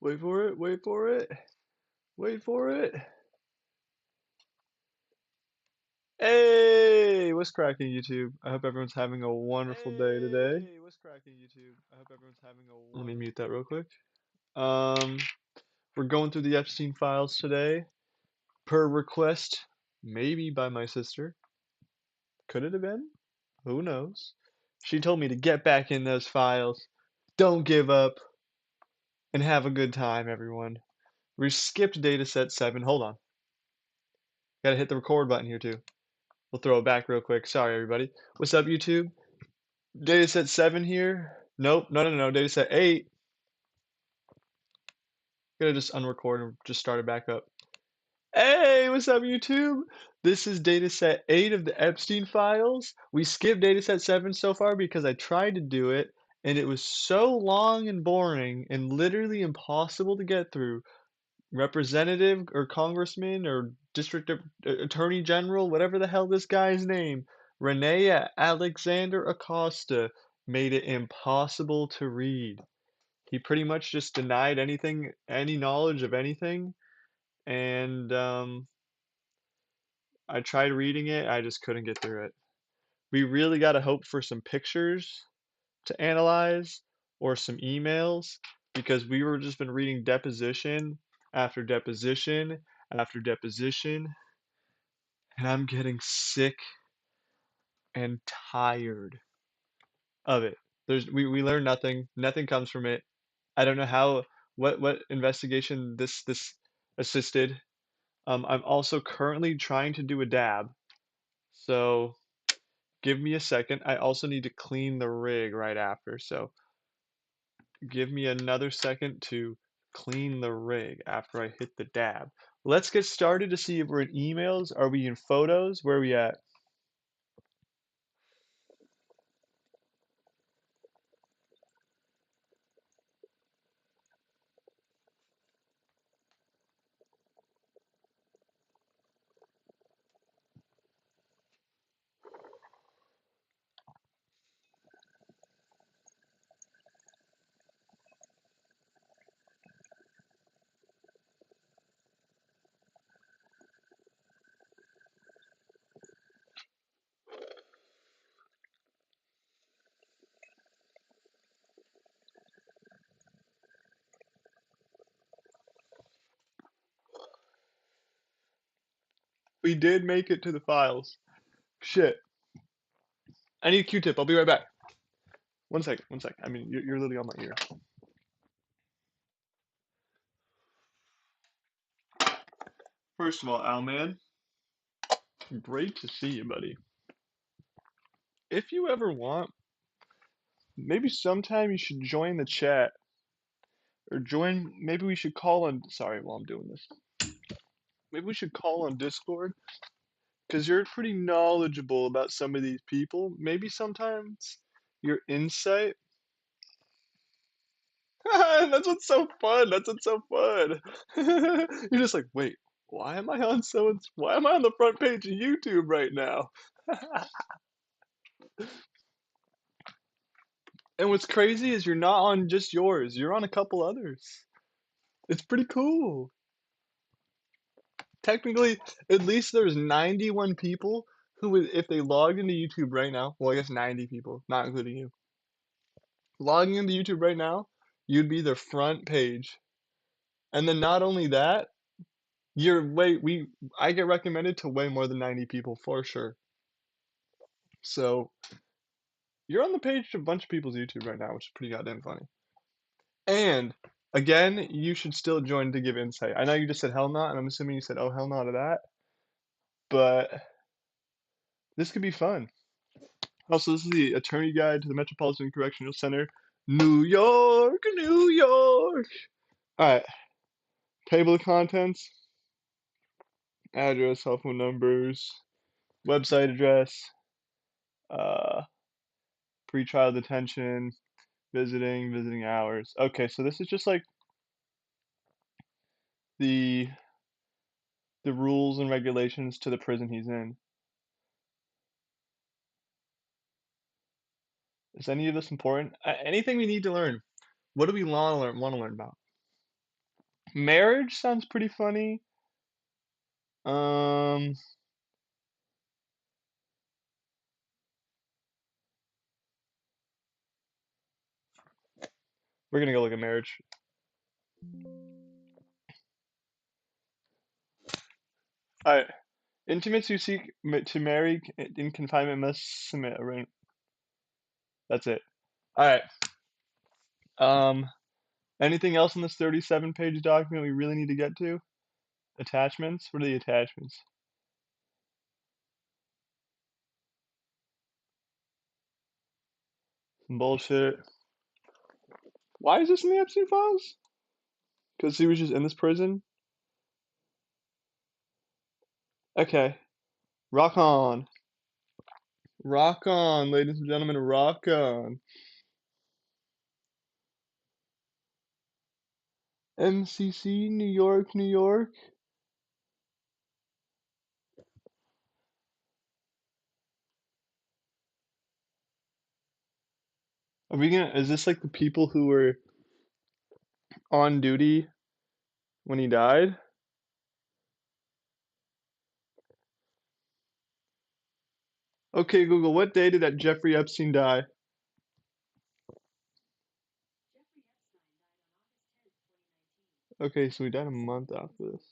Wait for it, wait for it, wait for it. Hey, what's cracking, YouTube? I hope everyone's having a wonderful day today. Hey, what's cracking, YouTube? I hope everyone's having a Let me mute wonderful that day real quick. today. Um, we're going through the Epstein files today, per request, maybe by my sister. Could it have been? Who knows? She told me to get back in those files. Don't give up, and have a good time, everyone. We skipped dataset 7. Hold on. Gotta hit the record button here, too. We'll throw it back real quick. Sorry, everybody. What's up, YouTube? Dataset 7 here. Nope, no. Dataset 8. Gonna just unrecord and just start it back up. Hey, what's up, YouTube? This is dataset 8 of the Epstein files. We skipped dataset 7 so far because I tried to do it, and it was so long and boring and literally impossible to get through. Representative or congressman or attorney general, whatever the hell this guy's name, Renee Alexander Acosta, made it impossible to read. He pretty much just denied any knowledge of anything, and I tried reading it, I just couldn't get through it. We really got to hope for some pictures to analyze or some emails because we were just been reading deposition after deposition after deposition, and I'm getting sick and tired of it. We learn nothing. Nothing comes from it. I don't know how what investigation this assisted. I'm also currently trying to do a dab, so give me a second. I also need to clean the rig right after, so give me another second to clean the rig after I hit the dab. Let's get started to see if we're in emails. Are we in photos? Where are we at? We did make it to the files. Shit. I need a Q-tip. I'll be right back. One second, one second. I mean, you're literally on my ear. First of all, Al, man, great to see you, buddy. If you ever want, maybe sometime you should join the chat or join. Maybe we should call on. Sorry, while I'm doing this, maybe we should call on Discord because you're pretty knowledgeable about some of these people. Maybe sometimes your insight. That's what's so fun. That's what's so fun. You're just like, wait, why am I on Why am I on the front page of YouTube right now? And what's crazy is you're not on just yours. You're on a couple others. It's pretty cool. Technically, at least there's 91 people who would, if they logged into YouTube right now, well, I guess 90 people, not including you, logging into YouTube right now, you'd be the front page. And then not only that, I get recommended to way more than 90 people for sure. So you're on the page of a bunch of people's YouTube right now, which is pretty goddamn funny. And again, you should still join to give insight. I know you just said hell not, and I'm assuming you said, oh, hell not to that, but this could be fun. Also, this is the attorney guide to the Metropolitan Correctional Center, New York, New York. All right, table of contents, address, cell phone numbers, website address, uh, pretrial detention, visiting hours. Okay, so this is just like the the rules and regulations to the prison he's in. Is any of this important? Anything we need to learn? What do we want to learn about? Marriage sounds pretty funny. Um, we're gonna go look at marriage. All right. Intimates who seek to marry in confinement must submit a ring. That's it. All right. Um, anything else in this 37-page document we really need to get to? Attachments? What are the attachments? Some bullshit. Why is this in the Epstein files? Because he was just in this prison? Okay. Rock on. Rock on, ladies and gentlemen, rock on. MCC, New York, New York. Are we gonna, is this like the people who were on duty when he died? Okay, Google, what day did that Jeffrey Epstein die? Okay, so he died a month after this.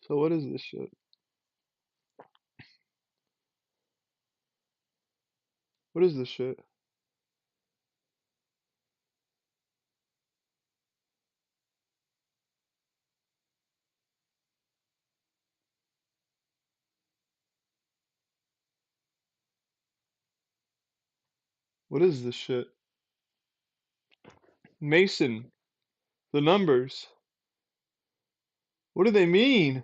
So what is this shit? What is this shit? What is this shit? Mason, the numbers. What do they mean?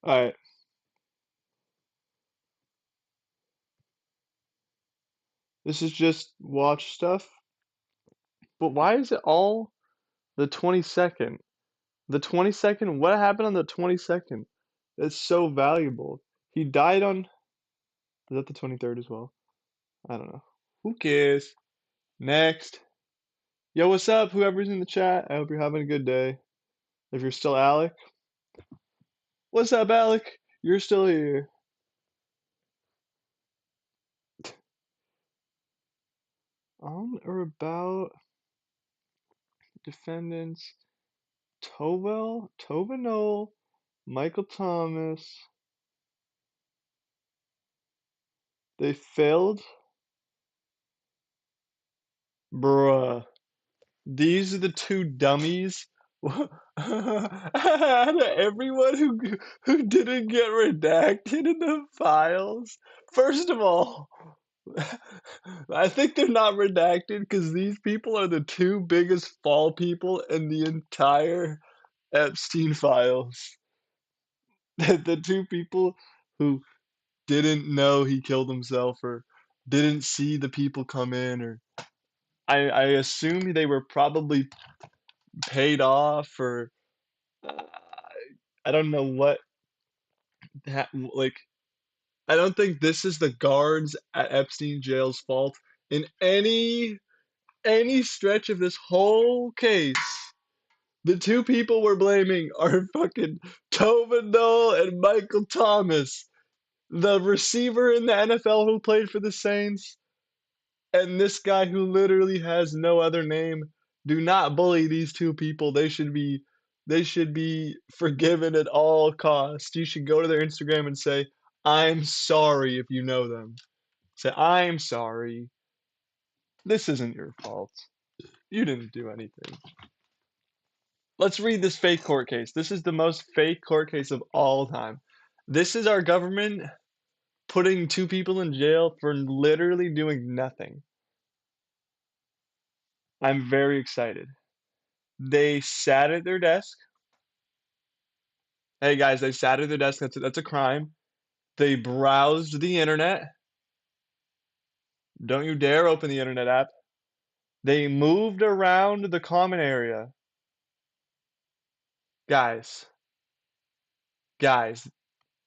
Alright, this is just watch stuff. But why is it all the 22nd? The 22nd? What happened on the 22nd? It's so valuable. He died on. Is that the 23rd as well? I don't know. Who cares? Next. Yo, what's up, whoever's in the chat? I hope you're having a good day. If you're still Alec. What's up, Alec? You're still here. On or about defendants Tovell, Michael Thomas. They failed? Bruh. These are the two dummies. Out of everyone who didn't get redacted in the files. First of all, I think they're not redacted because these people are the two biggest fall people in the entire Epstein files. The two people who didn't know he killed himself or didn't see the people come in or I assume they were probably paid off or uh, I don't know what like I don't think this is the guards at Epstein jail's fault in any stretch of this whole case. The two people we're blaming are fucking Tobin Noel and Michael Thomas, the receiver in the NFL who played for the Saints, and this guy who literally has no other name. Do not bully these two people. They should be forgiven at all costs. You should go to their Instagram and say, "I'm sorry," if you know them. Say, "I'm sorry. This isn't your fault. You didn't do anything." Let's read this fake court case. This is the most fake court case of all time. This is our government putting two people in jail for literally doing nothing. I'm very excited. They sat at their desk. Hey guys, they sat at their desk. That's a crime. They browsed the internet. Don't you dare open the internet app. They moved around the common area. Guys, guys,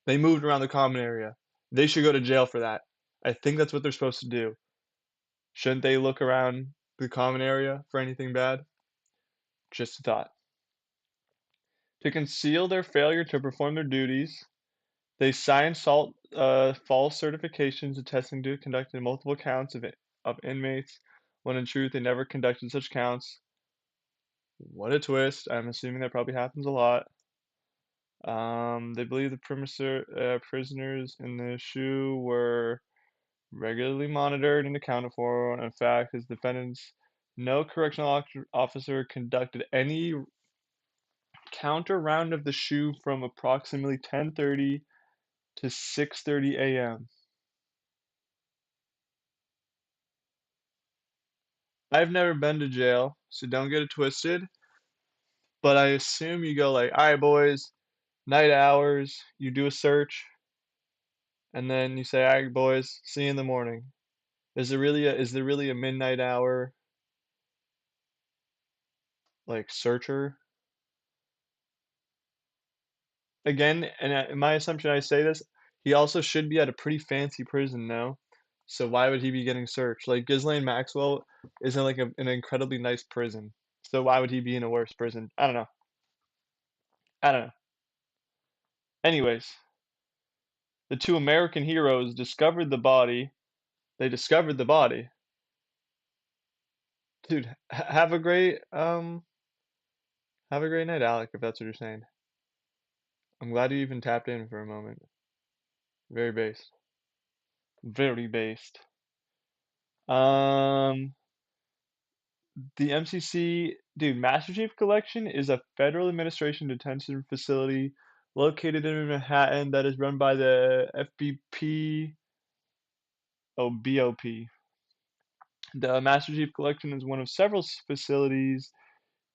they moved around the common area. They should go to jail for that. I think that's what they're supposed to do. Shouldn't they look around the common area for anything bad? Just a thought. To conceal their failure to perform their duties, they signed false certifications attesting to conducting multiple counts of inmates, when in truth they never conducted such counts. What a twist. I'm assuming that probably happens a lot. They believe the prisoners in the SHU were regularly monitored and accounted for. In fact, as defendants, no officer conducted any counter round of the SHU from approximately 10:30 to 6:30 a.m. I've never been to jail, so don't get it twisted, but I assume you go like, "All right, boys, night hours, you do a search, and then you say, "All right, boys, see you in the morning." Is there really a midnight hour like searcher? Again, and in my assumption, I say this, he also should be at a pretty fancy prison now. So why would he be getting searched? Like Ghislaine Maxwell is in like an incredibly nice prison. So why would he be in a worse prison? I don't know. I don't know. Anyways, the two American heroes discovered the body. They discovered the body. Dude, have a great night, Alec, if that's what you're saying. I'm glad you even tapped in for a moment. Very based. Very based. Um The MCC, dude, Master Chief Collection is a federal administration detention facility located in Manhattan that is run by the FBP, oh, BOP. The Master Chief Collection is one of several facilities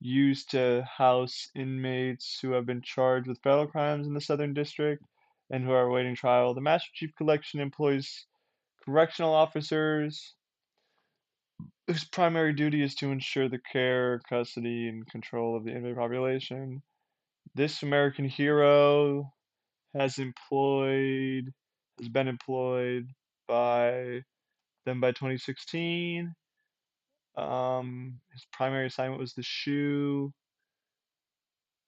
used to house inmates who have been charged with federal crimes in the Southern District and who are awaiting trial. The Master Chief Collection employs correctional officers whose primary duty is to ensure the care, custody, and control of the inmate population. This American hero has employed has been employed by them by 2016. His primary assignment was the SHU.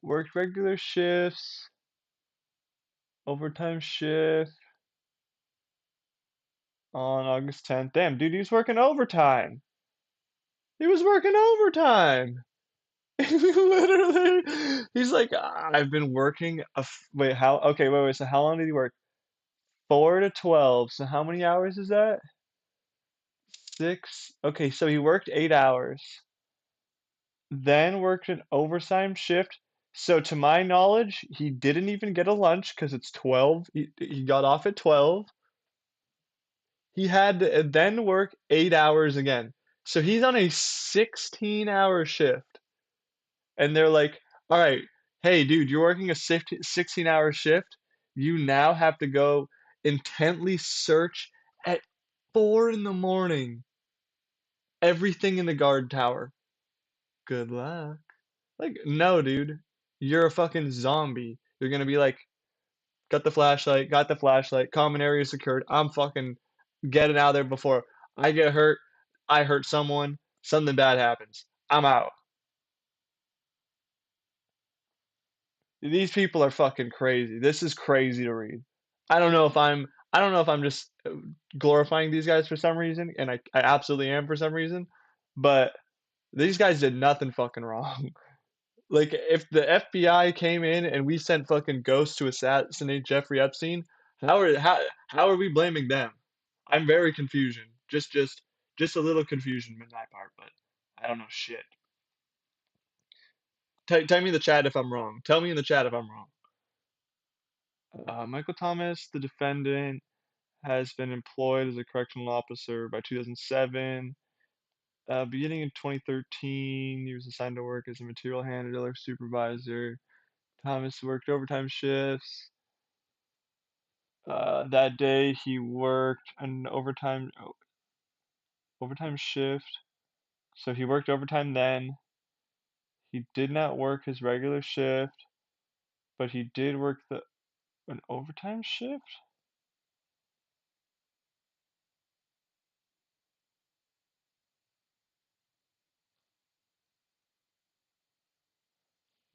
Worked regular shifts, overtime shift on August 10th. Damn, dude, he was working overtime. He was working overtime. Literally, he's like, I've been working. Wait, how? Okay, wait. So how long did he work? 4 to 12. So how many hours is that? Six. Okay, so he worked 8 hours, then worked an overtime shift. So to my knowledge, he didn't even get a lunch because it's 12. He got off at 12. He had to then work 8 hours again. So he's on a 16-hour shift. And they're like, all right, hey, dude, you're working a 16-hour shift. You now have to go intently search at 4 in the morning everything in the guard tower. Good luck. Like, no, dude. You're a fucking zombie. You're gonna be like, got the flashlight, common area secured. I'm fucking getting out of there before I get hurt. I hurt someone, something bad happens. I'm out. These people are fucking crazy. This is crazy to read. I don't know if I'm just glorifying these guys for some reason, and I absolutely am for some reason, but these guys did nothing fucking wrong. Like, if the FBI came in and we sent fucking ghosts to assassinate Jeffrey Epstein, how are we blaming them? I'm very confusion. Just a little confusion in my part, but I don't know shit. Tell me in the chat if I'm wrong. Tell me in the chat if I'm wrong. Michael Thomas, the defendant, has been employed as a correctional officer by 2007. Beginning in 2013, he was assigned to work as a material handler supervisor. Thomas worked overtime shifts. That day he worked an overtime. overtime shift. So he worked overtime then. He did not work his regular shift, but he did work the an overtime shift?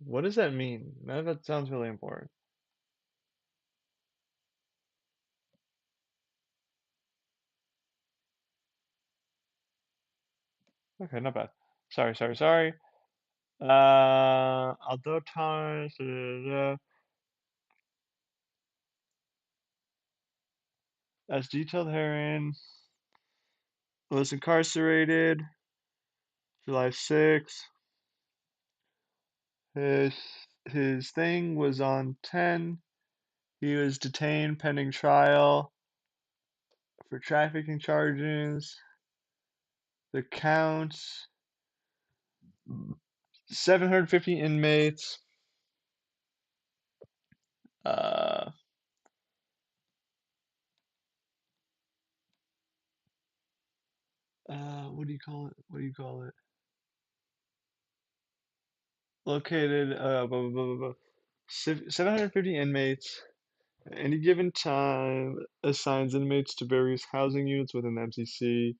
What does that mean? That sounds really important. Okay, not bad. Sorry. Although times as detailed herein, was incarcerated July 6th. His his thing was on 10. He was detained pending trial for trafficking charges. The counts 750 inmates. Uh, what do you call it? What do you call it? Located, 750 inmates. At any given time, assigns inmates to various housing units within the MCC.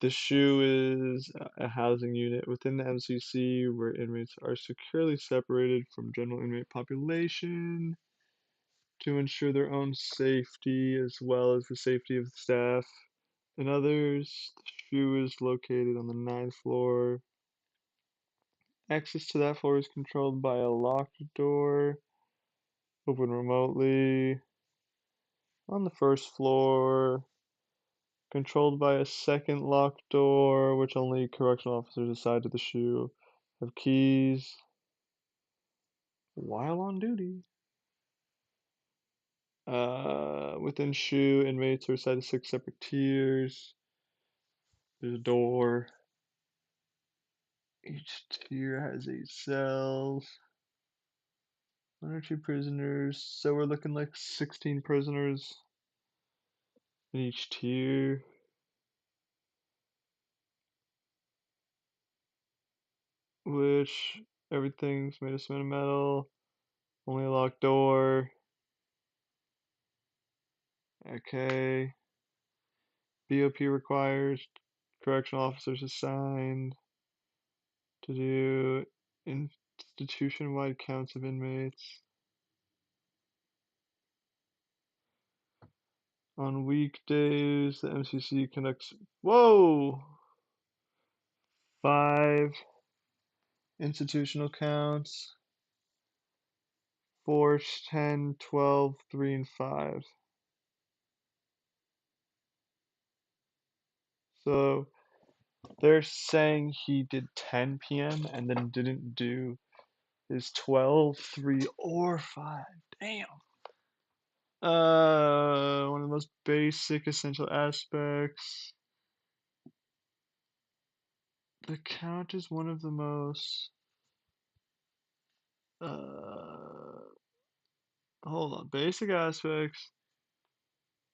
The SHU is a housing unit within the MCC where inmates are securely separated from general inmate population to ensure their own safety as well as the safety of the staff and others. The SHU is located on the ninth floor. Access to that floor is controlled by a locked door, open remotely. On the first floor, controlled by a second locked door, which only correctional officers assigned to the SHU have keys while on duty. Within SHU, inmates are assigned to 6 separate tiers. There's a door. Each tier has 8 cells. 1 or 2 prisoners. So we're looking like 16 prisoners in each tier. Which everything's made of cement and metal. Only a locked door. Okay. BOP requires correctional officers assigned to do institution-wide counts of inmates. On weekdays, the MCC conducts, 5 institutional counts, 4, 10, 12, 3, and 5. So they're saying he did 10 p.m. and then didn't do his 12, 3, or 5. Damn. One of the most basic essential aspects. The count is one of the most uh hold on. Basic aspects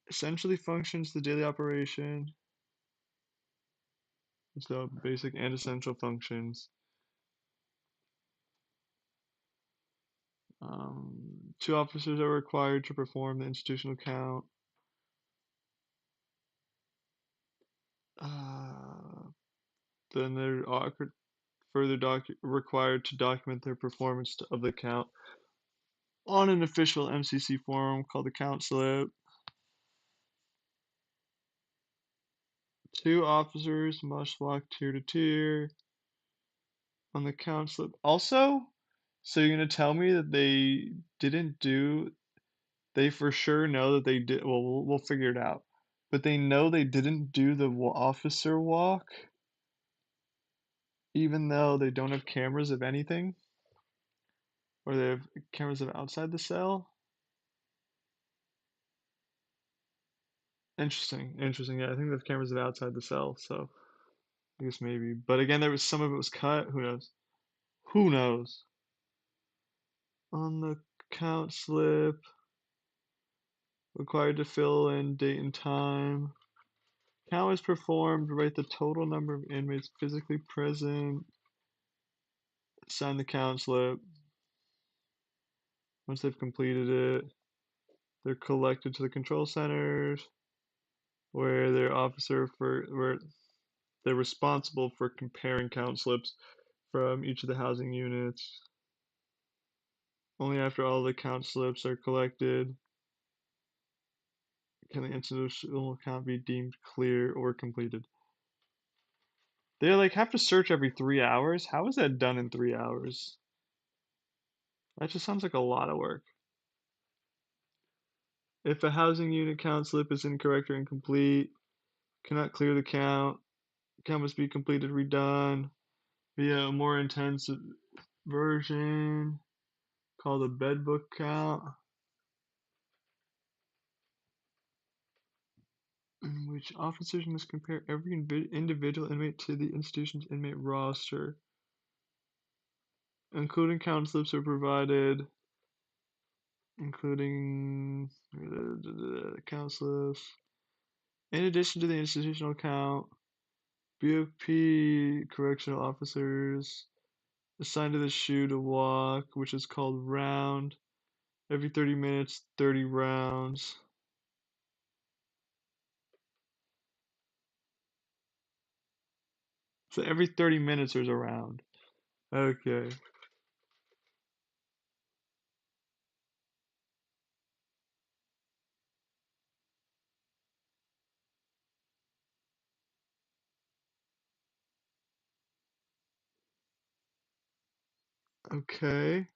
essentially functions the daily operation. So basic and essential functions. 2 officers are required to perform the institutional count. Uh, then they're further required to document their performance of the count on an official MCC form called the count slip. 2 officers must walk tier to tier on the count slip. Also, so you're gonna tell me that they didn't do, they for sure know that they did, well, we'll figure it out. But they know they didn't do the officer walk, even though they don't have cameras of anything, or they have cameras of outside the cell. Interesting. Yeah, I think they have cameras of outside the cell, so I guess maybe. But again, there was some of it was cut. Who knows? Who knows? On the count slip, required to fill in date and time. count is performed, write the total number of inmates physically present, sign the count slip. Once they've completed it, they're collected to the control centers where where they're responsible for comparing count slips from each of the housing units. Only after all the count slips are collected can the institutional count be deemed clear or completed. They like have to search every 3 hours. How is that done in 3 hours? That just sounds like a lot of work. If a housing unit count slip is incorrect or incomplete, cannot clear the count. Count must be completed, redone via a more intense version called a bedbook count, in which officers must compare every individual inmate to the institution's inmate roster. Including count slips are provided, including count slips. In addition to the institutional count, BOP correctional officers assigned to the shoe to walk, which is called round. Every 30 minutes, 30 rounds. So every 30 minutes there's a round. Okay. Okay.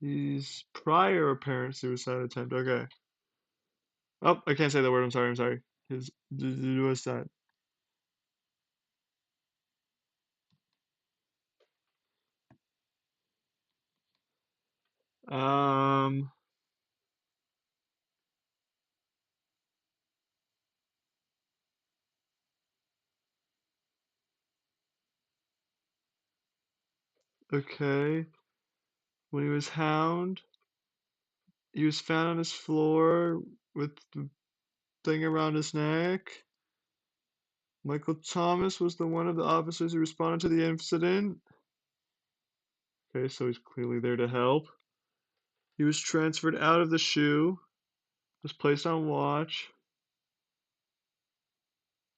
His prior apparent suicide attempt. Okay. Oh, I can't say the word. I'm sorry. I'm sorry. His what's that? Um. Okay. When he was hound, he was found on his floor with the thing around his neck. Michael Thomas was the one of the officers who responded to the incident. Okay, so he's clearly there to help. He was transferred out of the shoe, was placed on watch,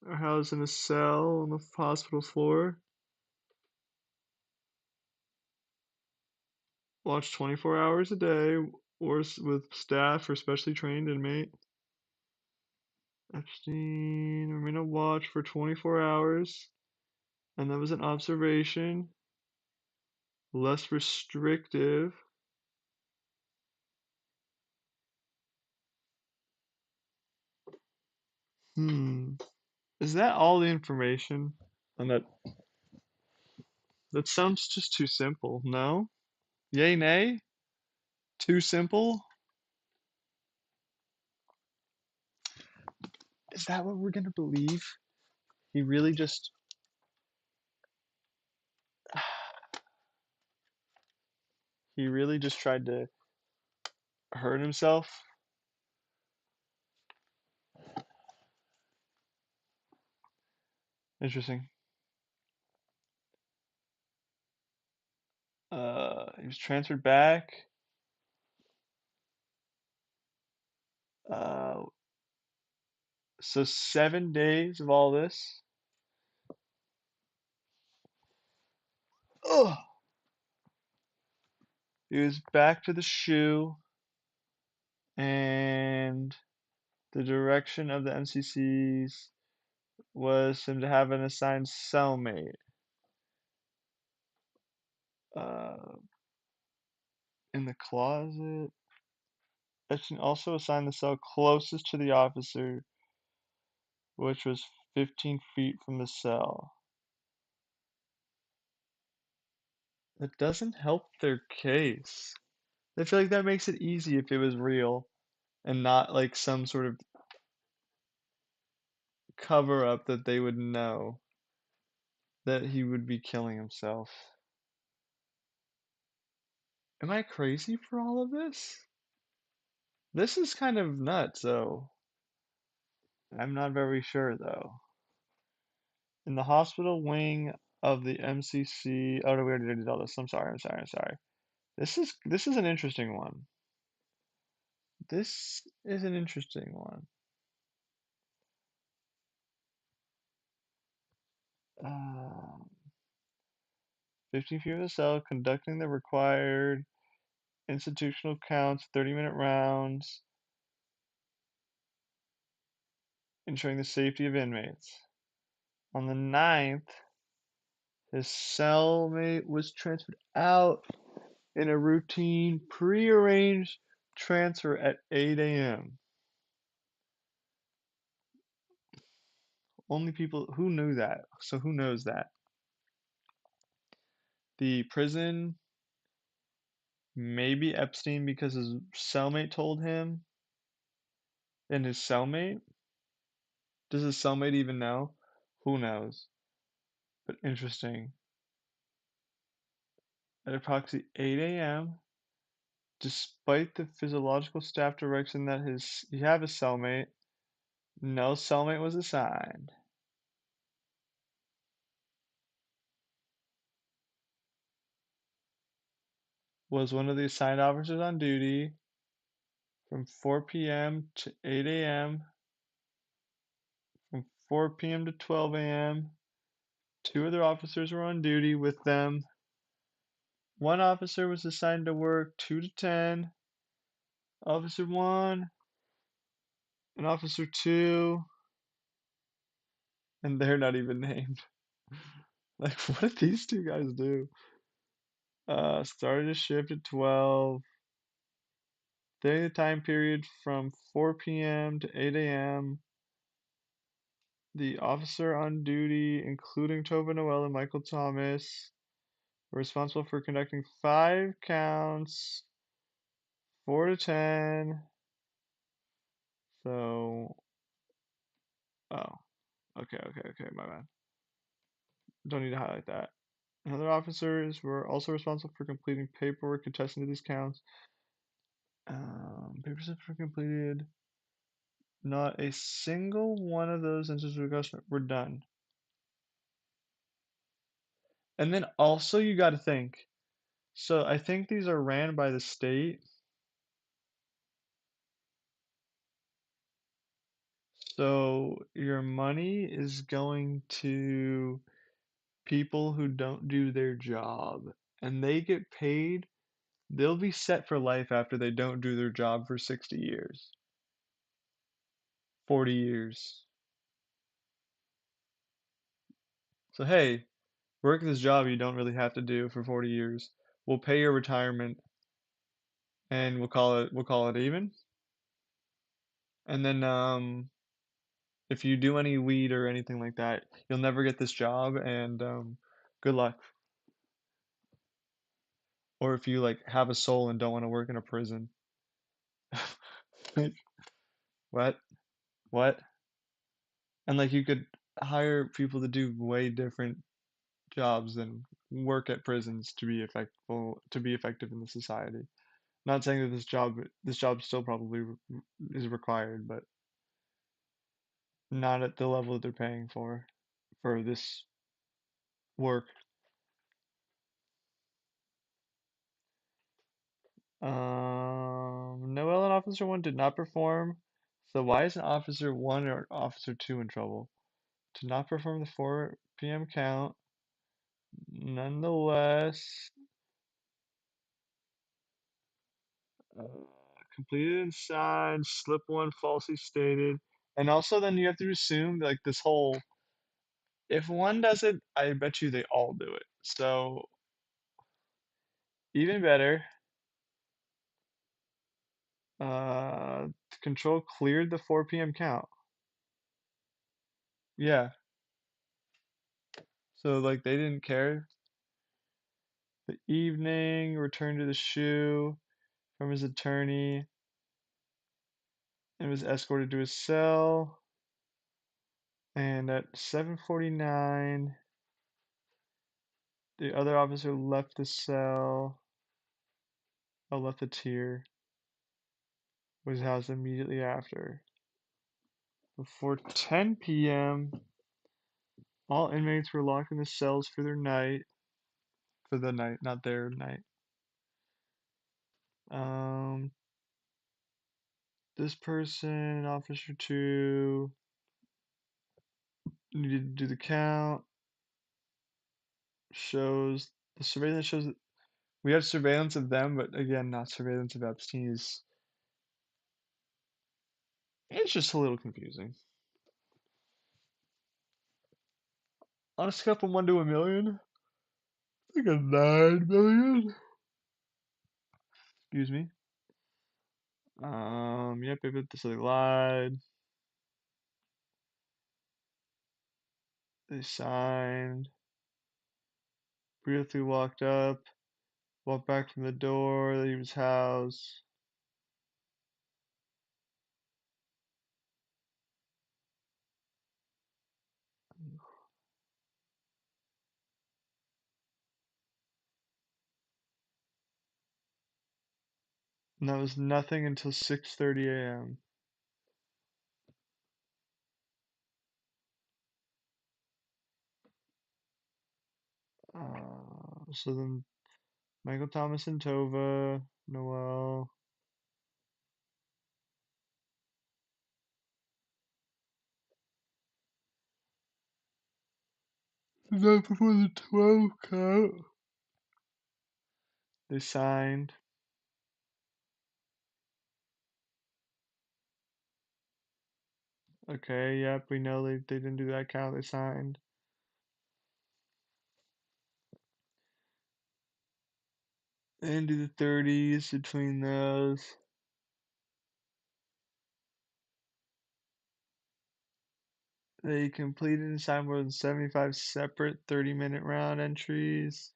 or housed in a cell on the hospital floor. Watched 24 hours a day, or with staff or specially trained inmate. Epstein remained on watch for 24 hours, and that was an observation. Less restrictive. Hmm. Is that all the information on that? That sounds just too simple. No? Yay, nay? Too simple? Is that what we're gonna believe? He really just. He really just tried to hurt himself? Interesting. He was transferred back. Uh, so 7 days of all this. Ugh. He was back to the shoe, and the direction of the MCCs was him to have an assigned cellmate. Uh, in the closet. Epstein also assigned the cell closest to the officer, which was 15 feet from the cell. That doesn't help their case. I feel like that makes it easy if it was real and not like some sort of cover up that they would know that he would be killing himself. Am I crazy for all of this? This is kind of nuts, though. I'm not very sure though. In the hospital wing of the MCC. Oh no, we already did all this. I'm sorry. This is an interesting one. This is an interesting one. 15 feet of the cell, conducting the required institutional counts, 30-minute rounds, ensuring the safety of inmates. On the 9th, his cellmate was transferred out in a routine, prearranged transfer at 8 a.m. Only people who knew that. So who knows that? The prison, maybe Epstein because his cellmate told him, and his cellmate? Does his cellmate even know? Who knows? But interesting. At approximately 8 a.m., despite the physiological staff direction that he have a cellmate, no cellmate was assigned. Was one of the assigned officers on duty from 4 p.m. to 8 a.m., from 4 p.m. to 12 a.m. Two other officers were on duty with them. One officer was assigned to work 2 to 10. Officer 1 and Officer 2, and they're not even named. Like, what did these two guys do? Started a shift at 12. During the time period from 4 p.m. to 8 a.m., the officer on duty, including Tova Noel and Michael Thomas, were responsible for conducting 5 counts, 4 to 10. So, oh, okay, my bad. Don't need to highlight that. Other officers were also responsible for completing paperwork attesting to these counts. Papers were completed. Not a single one of those instances of adjustment were done. And then also you got to think. So I think these are ran by the state. So your money is going to people who don't do their job, and they get paid. They'll be set for life after they don't do their job for 60 years, 40 years. So hey, work this job you don't really have to do for 40 years. We'll pay your retirement and we'll call it even. And then if you do any weed or anything like that, you'll never get this job and good luck. Or if you like have a soul and don't want to work in a prison. Like, what? What? And like you could hire people to do way different jobs than work at prisons to be effective in the society. Not saying that this job still probably is required, but not at the level that they're paying for this work. Noel and Officer 1 did not perform. So why is an Officer 1 or Officer 2 in trouble? To not perform the 4 p.m. count. Nonetheless, uh, completed and signed, slip 1 falsely stated. And also then you have to assume like this whole, if one does it, I bet you they all do it. So even better, control cleared the 4 p.m. count. Yeah. So like they didn't care. The evening, returned to the shoe from his attorney and was escorted to his cell. And at 7:49, the other officer left the cell. Oh, left the tier. Was housed immediately after. Before 10 p.m., all inmates were locked in the cells for their night. For the night, not their night. Um, this person, Officer 2, needed to do the count. Shows the surveillance shows that we have surveillance of them, but again, not surveillance of Epstein. It's just a little confusing. On a scale from 1 to a million, I think a 9 million. Excuse me. Yep, so they lied. They signed. Briefly walked up. Walked back from the door that he was housed. And that was nothing until 6:30 a.m. So then Michael Thomas and Tova, Noel. The night before the 12 count. They signed. Okay, yep, we know they didn't do that count, they signed. They didn't do the 30s between those. They completed and signed more than 75 separate 30-minute round entries.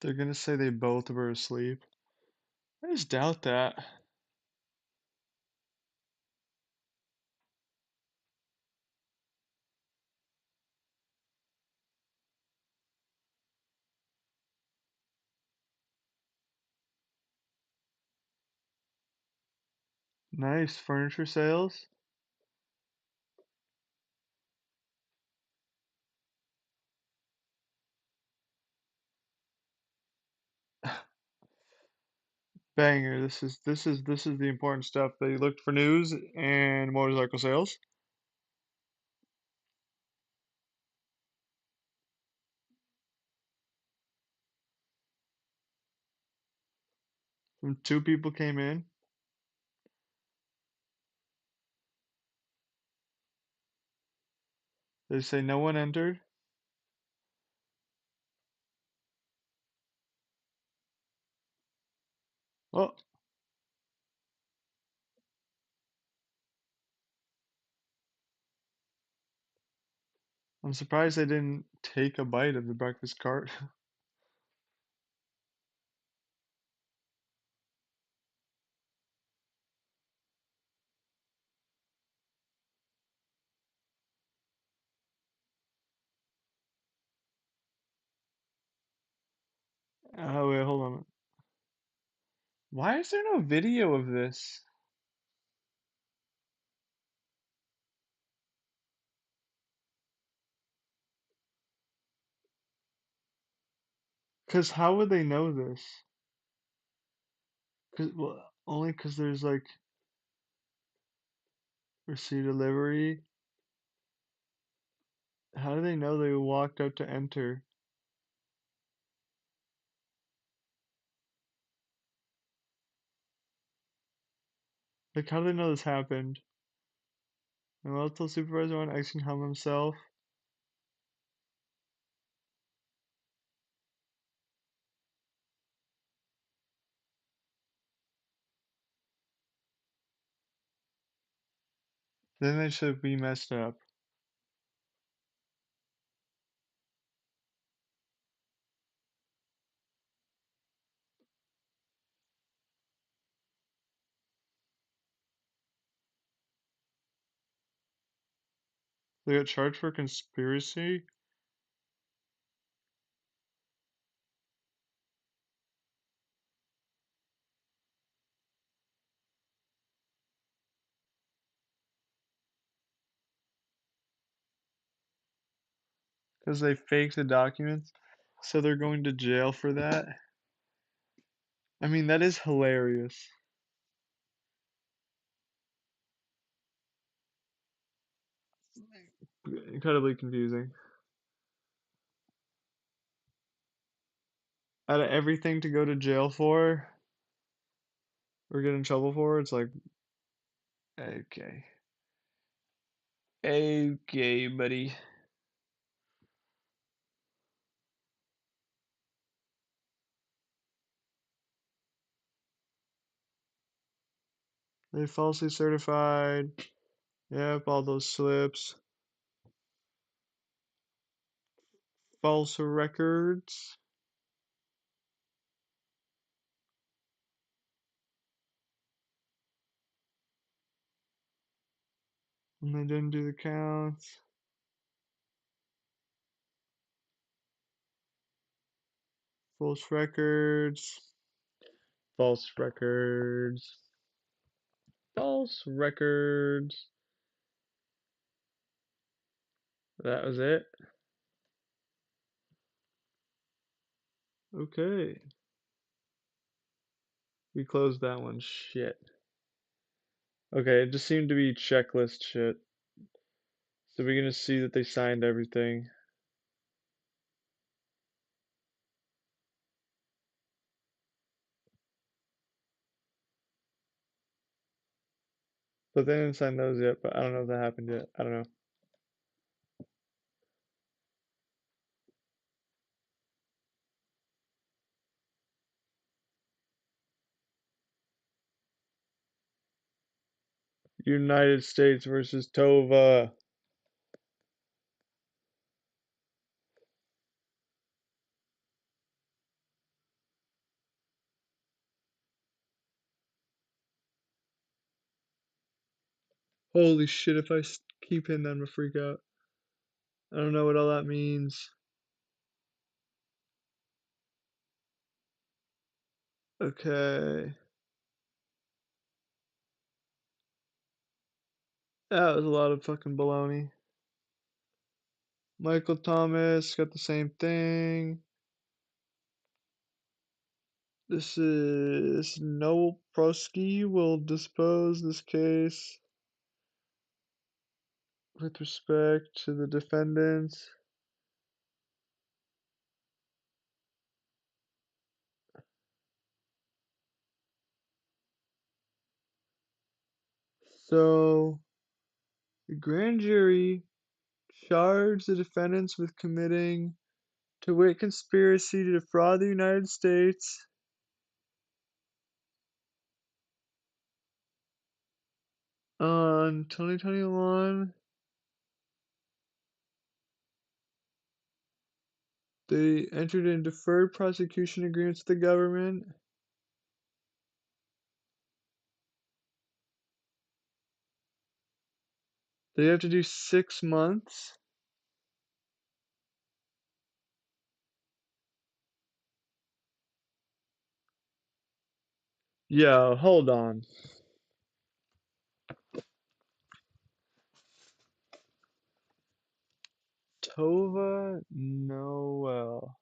They're gonna say they both were asleep. I just doubt that. Nice furniture sales. Banger. This is the important stuff. They looked for news and motorcycle sales. When two people came in, they say no one entered. Oh, I'm surprised they didn't take a bite of the breakfast cart. Oh wait, hold on. Why is there no video of this? Cause how would they know this? Cause well, only cause there's like receipt delivery. How do they know they walked up to enter? Like how do they know this happened? And also supervisor on exiting home himself. Then they should be messed up. They got charged for conspiracy because they faked the documents. So they're going to jail for that. I mean, that is hilarious. Incredibly confusing. Out of everything to go to jail for or get in trouble for, it's like, okay. Okay, buddy. They falsely certified. Yep, all those slips. False records. And they didn't do the counts. False records. False records. False records. That was it. Okay. We closed that one. Shit. Okay, it just seemed to be checklist shit. So we're gonna see that they signed everything. But they didn't sign those yet, but I don't know if that happened yet. I don't know. United States versus Tova. Holy shit, if I keep hitting that, I'm gonna freak out. I don't know what all that means. Okay. That was a lot of fucking baloney. Michael Thomas got the same thing. This is Noel Prosky will dispose this case with respect to the defendants. So, the grand jury charged the defendants with committing to wit conspiracy to defraud the United States on 2021. They entered in deferred prosecution agreements with the government. They have to do 6 months. Yeah, hold on. Tova Noel.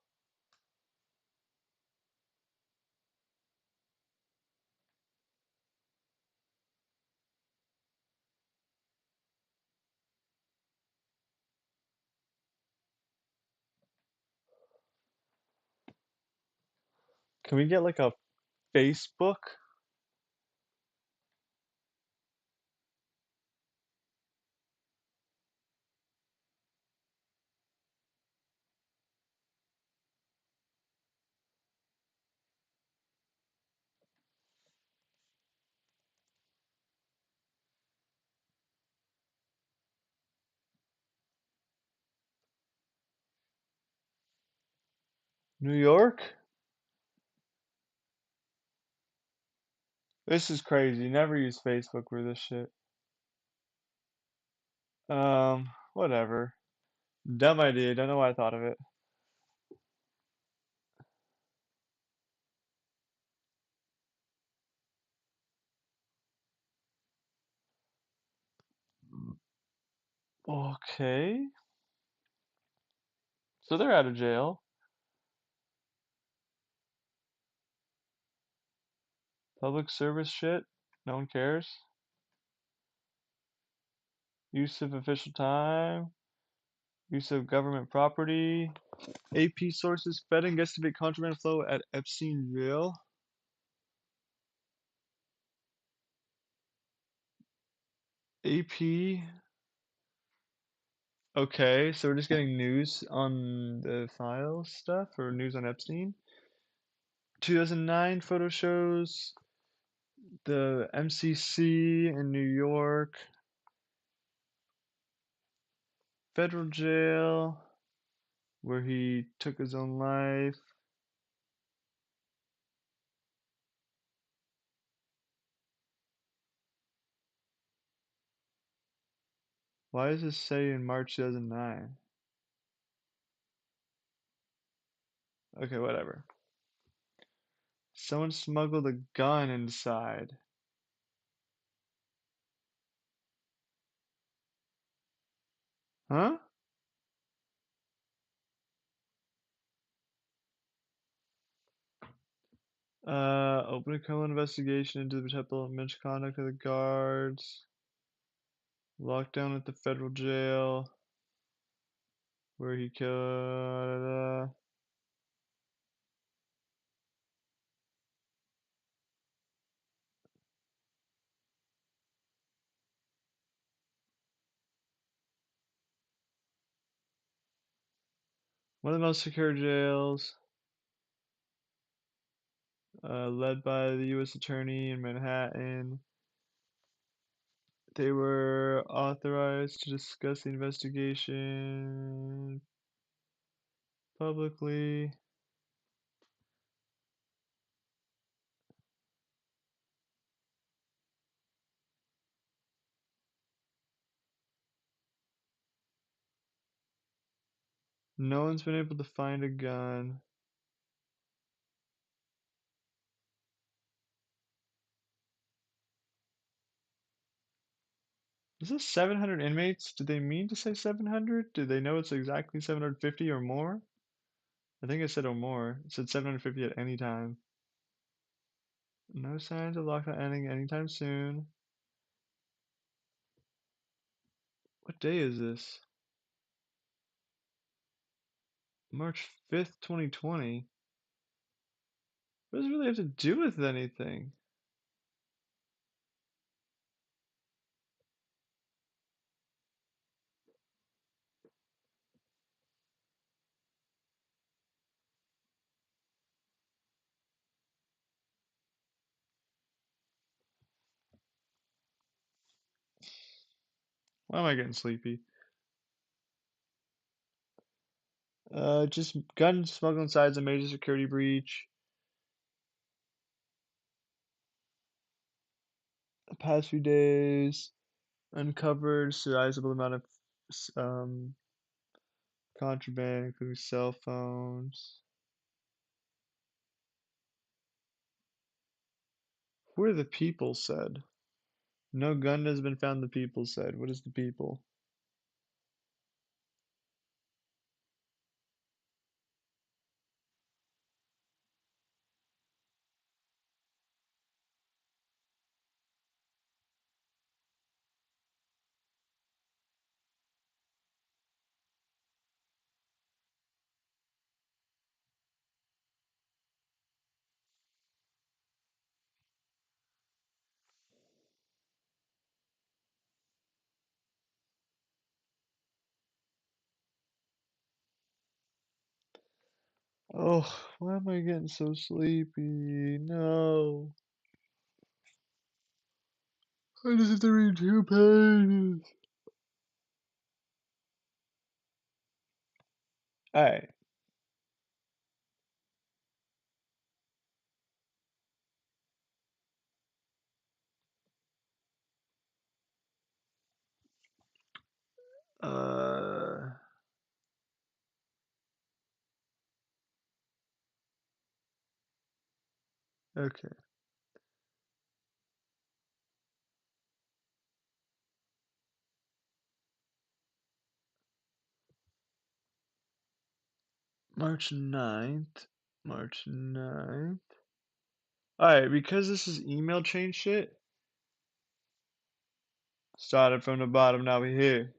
Can we get like a Facebook? New York? This is crazy. Never use Facebook for this shit. Whatever. Dumb idea. Don't know why I thought of it. Okay. So they're out of jail. Public service shit. No one cares. Use of official time. Use of government property. AP sources. Fed investigate contraband flow at Epstein jail. AP. Okay, so we're just getting news on the file stuff or news on Epstein. 2009 photo shows the MCC in New York, federal jail where he took his own life. Why does this say in March 2009? Okay, whatever. Someone smuggled a gun inside. Huh? Open a criminal investigation into the potential misconduct of the guards. Lockdown at the federal jail where he killed. One of the most secure jails, led by the U.S. Attorney in Manhattan. They were authorized to discuss the investigation publicly. No one's been able to find a gun. Is this 700 inmates? Did they mean to say 700? Do they know it's exactly 750 or more? I think it said or more. It said 750 at any time. No signs of lockdown ending anytime soon. What day is this? March 5th, 2020. What does it really have to do with anything? Why am I getting sleepy? Just gun smuggling inside is a major security breach. The past few days, uncovered sizable amount of um, contraband, including cell phones. Who are the people said? No gun has been found, the people said. What is the people? Oh, why am I getting so sleepy? No. I just have to read 2 pages. Alright. Uh, okay. March 9th. March 9th. Alright, because this is email chain shit, started from the bottom, now we're here.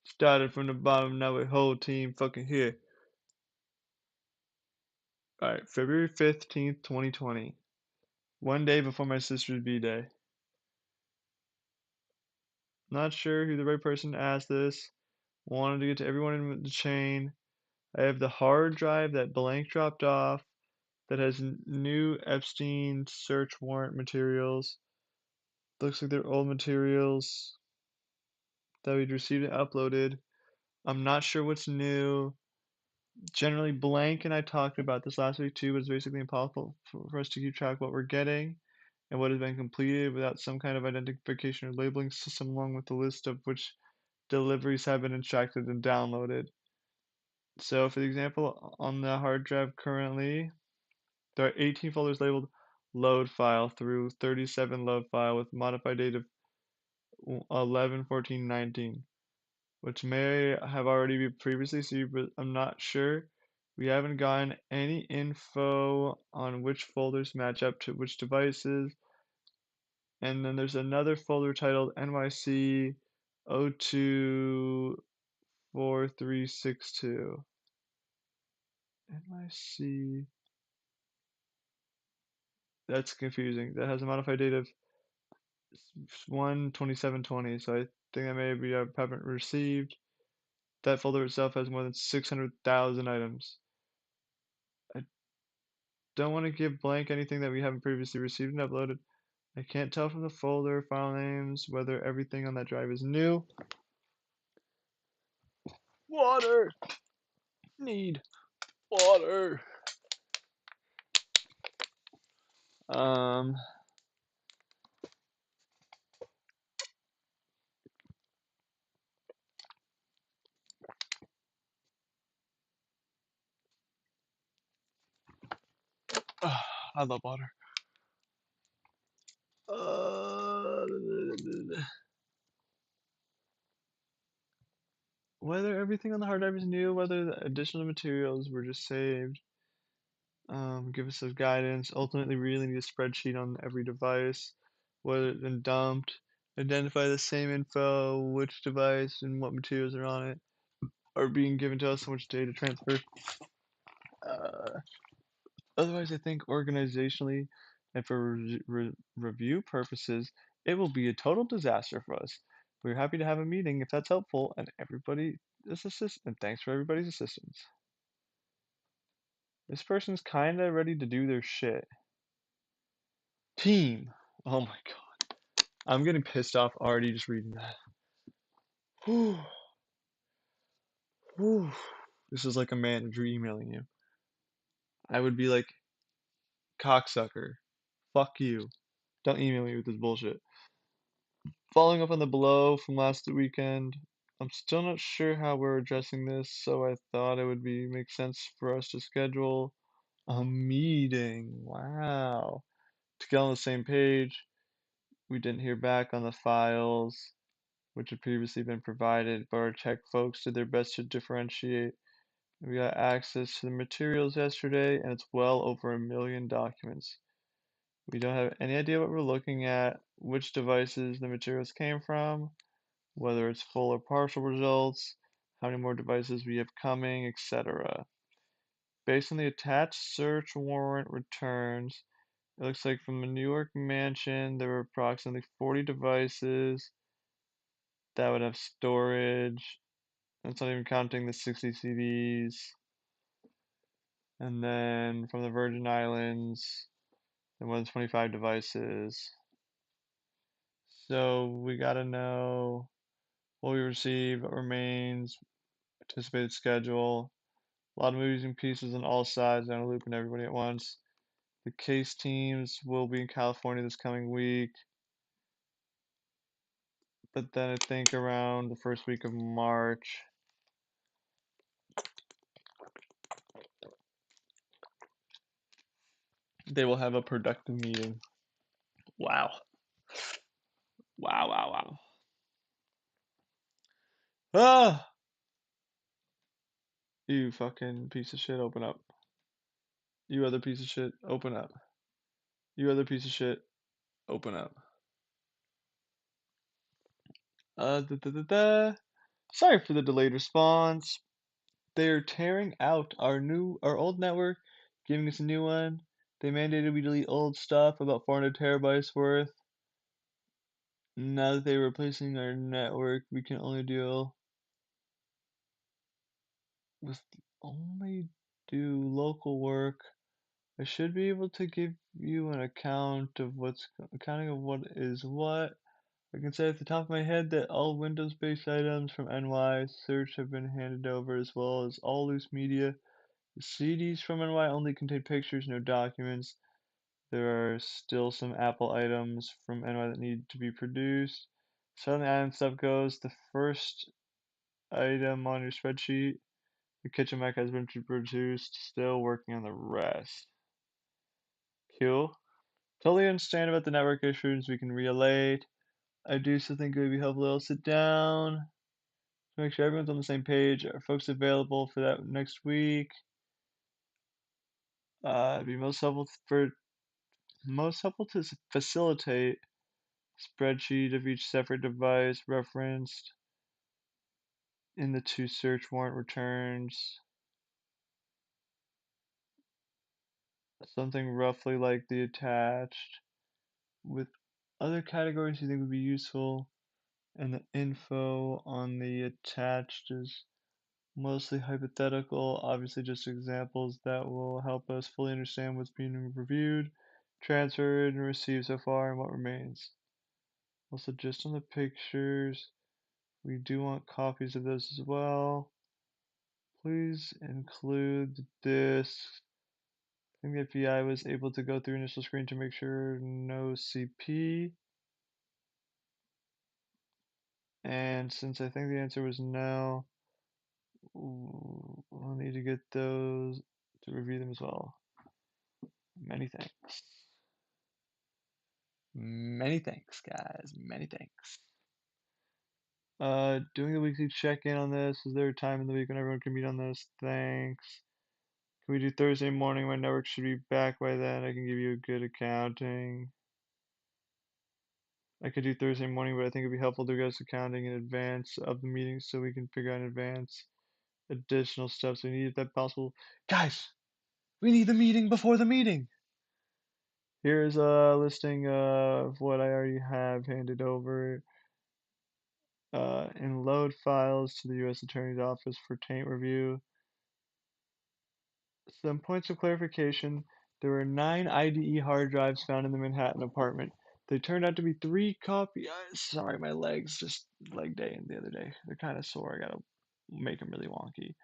Started from the bottom, now we're whole team fucking here. Alright, February 15th, 2020. One day before my sister's B-Day. Not sure who the right person to ask this. Wanted to get to everyone in the chain. I have the hard drive that Blank dropped off that has new Epstein search warrant materials. Looks like they're old materials that we'd received and uploaded. I'm not sure what's new. Generally, Blank and I talked about this last week too, but it's basically impossible for us to keep track of what we're getting and what has been completed without some kind of identification or labeling system along with the list of which deliveries have been extracted and downloaded. So for the example, on the hard drive currently, there are 18 folders labeled load file through 37 load file with modified date of 11/14/19, which may have already been previously received, but I'm not sure. We haven't gotten any info on which folders match up to which devices. And then there's another folder titled NYC 024362. NYC. That's confusing. That has a modified date of 1/27/20, so I think that maybe I haven't received. That folder itself has more than 600,000 items. I don't want to give Blank anything that we haven't previously received and uploaded. I can't tell from the folder file names whether everything on that drive is new. Water! Need water! Um, I love water. Uh, whether everything on the hard drive is new, whether the additional materials were just saved. Give us some guidance. Ultimately, we really need a spreadsheet on every device, whether it's been dumped, identify the same info, which device and what materials are on it, are being given to us, so much data transfer. Uh, Otherwise, I think organizationally and for review purposes, it will be a total disaster for us. We're happy to have a meeting if that's helpful, and everybody is and thanks for everybody's assistance. This person's kind of ready to do their shit. Team. Oh my god. I'm getting pissed off already just reading that. Whew. Whew. This is like a manager emailing you. I would be like, cocksucker. Fuck you. Don't email me with this bullshit. Following up on the below from last weekend, I'm still not sure how we're addressing this, so I thought it would make sense for us to schedule a meeting. Wow. To get on the same page. We didn't hear back on the files, which had previously been provided, but our tech folks did their best to differentiate. We got access to the materials yesterday, and it's well over 1 million documents. We don't have any idea what we're looking at, which devices the materials came from, whether it's full or partial results, how many more devices we have coming, etc. Based on the attached search warrant returns, it looks like from the New York mansion there were approximately 40 devices that would have storage. That's not even counting the 60 CDs. And then from the Virgin Islands, there more than 25 devices. So we gotta know what we receive, what remains, anticipated schedule. A lot of moving pieces on all sides, on a loop and everybody at once. The case teams will be in California this coming week. But then I think around the first week of March, they will have a productive meeting. Wow. Wow, wow, wow. Ah! You fucking piece of shit, open up. You other piece of shit, open up. You other piece of shit, open up. Da, da, da, da. Sorry for the delayed response. They're tearing out our old network, giving us a new one. They mandated we delete old stuff, about 400 terabytes worth. Now that they're replacing our network, we can only deal with only do local work. I should be able to give you an accounting of what is what. I can say at the top of my head that all Windows-based items from NY Search have been handed over, as well as all loose media. The CDs from NY only contain pictures, no documents. There are still some Apple items from NY that need to be produced. So on the item stuff goes, the first item on your spreadsheet, the kitchen mech has been produced, still working on the rest. Cool. Totally understand about the network issues, we can relate. I do still think it would be helpful to all sit down to make sure everyone's on the same page. Are folks available for that next week? It'd be most helpful to facilitate spreadsheet of each separate device referenced in the two search warrant returns. Something roughly like the attached with other categories you think would be useful, and the info on the attached is mostly hypothetical, obviously just examples that will help us fully understand what's being reviewed, transferred, and received so far and what remains. Also, just on the pictures, we do want copies of those as well. Please include the discs. I think the FBI was able to go through initial screen to make sure no CP. And since I think the answer was no, we'll need to get those to review them as well. Many thanks. Many thanks, guys. Many thanks. Doing a weekly check-in on this. Is there a time in the week when everyone can meet on this? Thanks. Can we do Thursday morning? My network should be back by then. I can give you a good accounting. I could do Thursday morning, but I think it'd be helpful to get us accounting in advance of the meeting so we can figure out in advance additional steps we need if that's possible. Guys, we need the meeting before the meeting. Here's a listing of what I already have handed over in load files to the U.S. Attorney's Office for taint review. Some points of clarification. There were 9 IDE hard drives found in the Manhattan apartment. They turned out to be 3 copies. Sorry, my legs, just leg day and the other day. They're kind of sore. I gotta make them really wonky.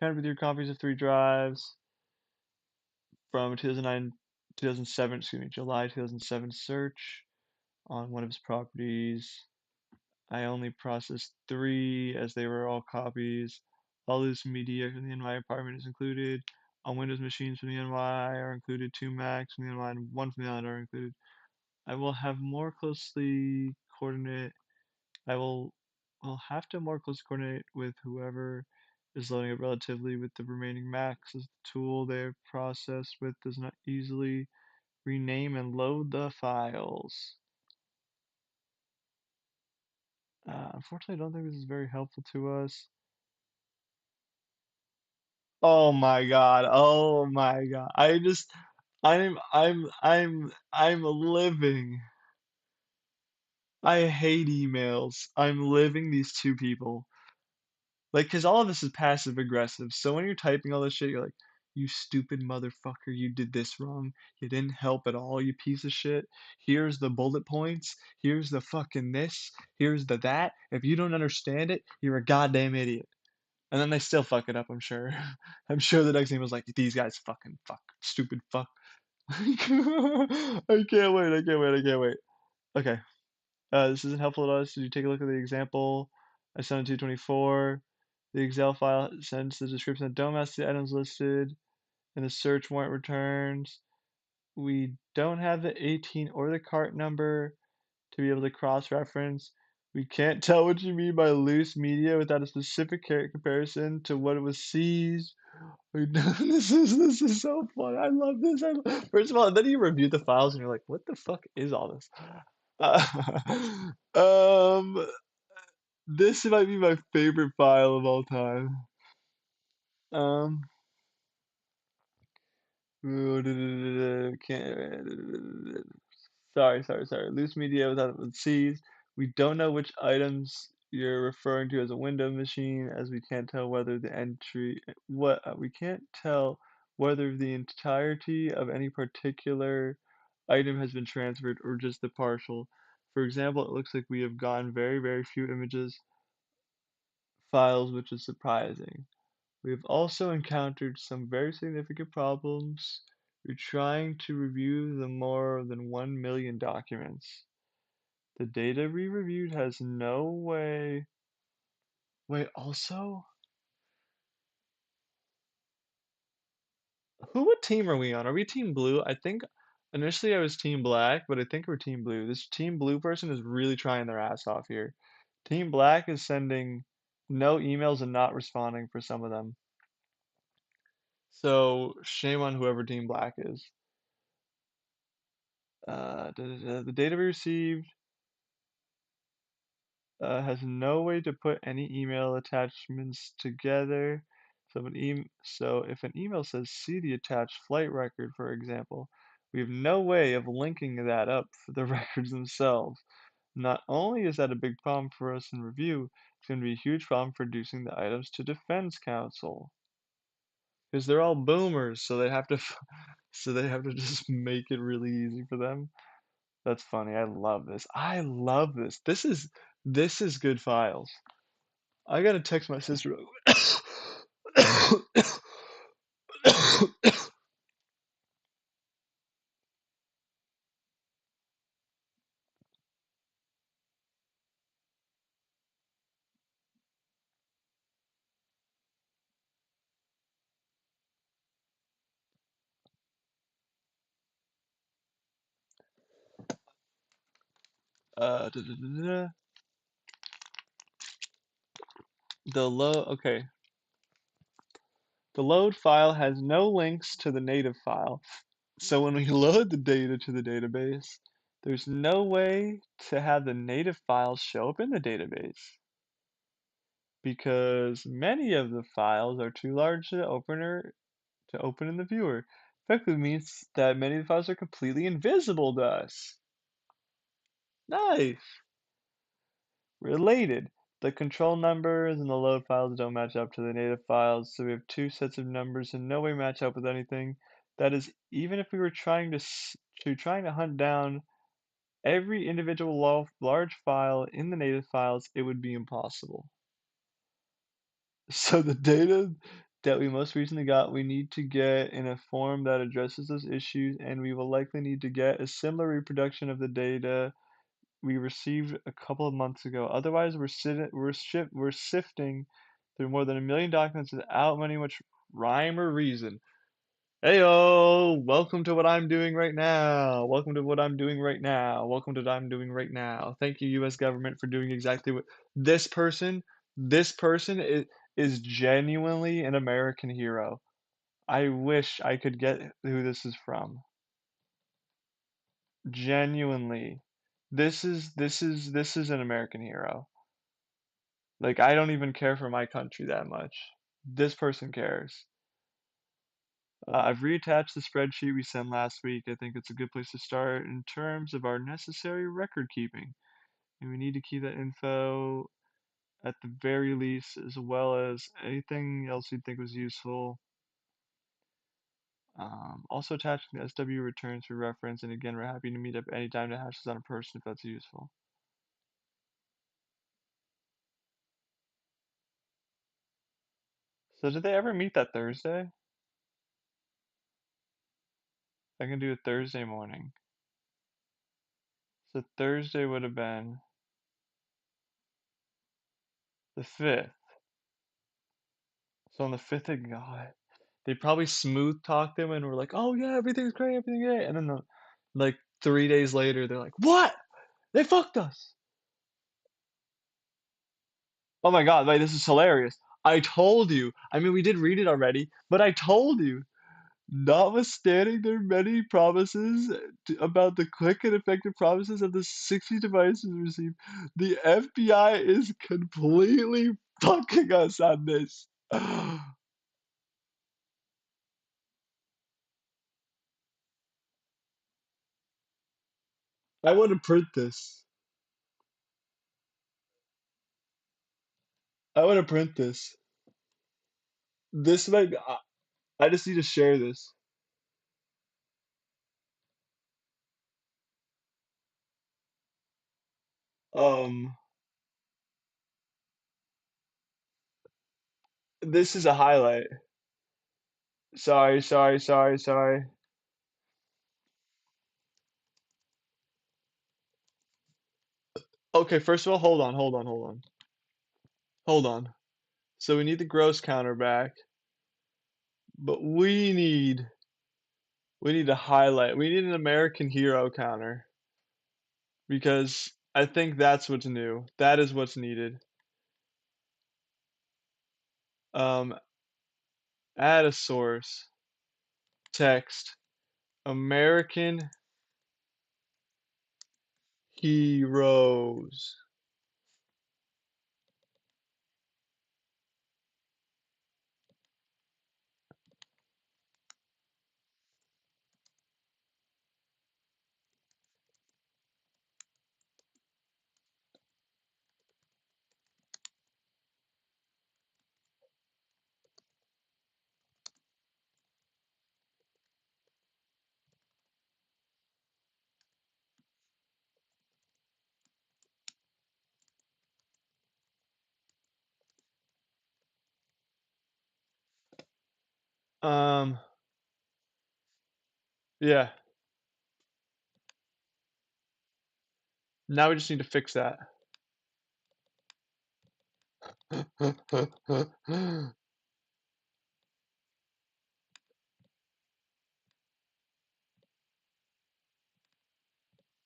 Turned out to be 3 copies of 3 drives from 2009, 2007, excuse me, July 2007 search on one of his properties. I only processed 3 as they were all copies. All loose media from the NY apartment is included. All Windows machines from the NY are included. 2 Macs from the NY and 1 from the island are included. I will have more closely coordinate. I will have to more closely coordinate with whoever is loading it relatively with the remaining Macs, as the tool they're processed with does not easily rename and load the files. Unfortunately, I don't think this is very helpful to us. Oh my God. Oh my God. I'm living. I hate emails. I'm living these 2 people. Like, cause all of this is passive aggressive. So when you're typing all this shit, you're like, you stupid motherfucker, you did this wrong. You didn't help at all, you piece of shit. Here's the bullet points. Here's the fucking this. Here's the that. If you don't understand it, you're a goddamn idiot. And then they still fuck it up, I'm sure. I'm sure the next email's like, these guys fucking fuck, stupid fuck. I can't wait, I can't wait, I can't wait. Okay. This isn't helpful to us. Did you take a look at the example I sent in 224? The Excel file sends the description that don't match the items listed, and the search warrant returns. We don't have the 18 or the cart number to be able to cross-reference. We can't tell what you mean by loose media without a specific comparison to what it was seized. This is so fun. I love this. First of all, then you review the files and you're like, what the fuck is all this? Uh, um, this might be my favorite file of all time. Um, can't, sorry. Loose media without it seized. We don't know which items you're referring to as a window machine, as we can't tell whether the entry what we can't tell whether the entirety of any particular item has been transferred or just the partial. For example, it looks like we have gotten very few images files, which is surprising. We have also encountered some very significant problems. We're trying to review the more than 1 million documents. The data we reviewed has no way. Wait, also? What team are we on? Are we team blue? I think initially I was team black, but I think we're team blue. This team blue person is really trying their ass off here. Team black is sending no emails and not responding for some of them. So shame on whoever team black is. The data we received has no way to put any email attachments together. So if an email says see the attached flight record, for example, we have no way of linking that up for the records themselves. Not only is that a big problem for us in review, it's going to be a huge problem for reducing the items to defense counsel. Because they're all boomers, so they have to so they have to just make it really easy for them. That's funny. I love this. I love this. This is good files. I gotta text my sister. Da, da, da, da. Okay. The load file has no links to the native file. So when we load the data to the database, there's no way to have the native files show up in the database because many of the files are too large to open in the viewer. Effectively means that many of the files are completely invisible to us. Nice. Related. The control numbers and the load files don't match up to the native files, so we have two sets of numbers in no way match up with anything. That is, even if we were trying to hunt down every individual large file in the native files, it would be impossible. So the data that we most recently got, we need to get in a form that addresses those issues, and we will likely need to get a similar reproduction of the data we received a couple of months ago. Otherwise, we're sifting through more than 1 million documents without much rhyme or reason. Heyo, welcome to what I'm doing right now. Welcome to what I'm doing right now. Welcome to what I'm doing right now. Thank you, U.S. government, for doing exactly what this person, this person is genuinely an American hero. I wish I could get who this is from. Genuinely. This is an American hero. Like I don't even care for my country that much. This person cares. I've reattached the spreadsheet we sent last week. I think it's a good place to start in terms of our necessary record keeping. And we need to keep that info at the very least, as well as anything else you'd think was useful. Also attaching the SW returns for reference, and again, we're happy to meet up anytime to hash this on a person if that's useful. So did they ever meet that Thursday? I can do it Thursday morning. So Thursday would have been the 5th. So on the 5th they got it. They probably smooth talked him and were like, "Oh yeah, everything's great, everything's great." And then like 3 days later, they're like, "What? They fucked us." Oh my God, like this is hilarious. I told you. I mean, we did read it already, but I told you. Notwithstanding their many promises about the quick and effective promises of the 60 devices received, the FBI is completely fucking us on this. I want to print this. I want to print this. This might. I just need to share this. Um, this is a highlight. Sorry, sorry, sorry, sorry. Okay, first of all, hold on, hold on, hold on, hold on. So we need the gross counter back, but we need to highlight. We need an American hero counter because I think that's what's new. That is what's needed. Um, add a source. Text. American heroes. Um, yeah. Now we just need to fix that.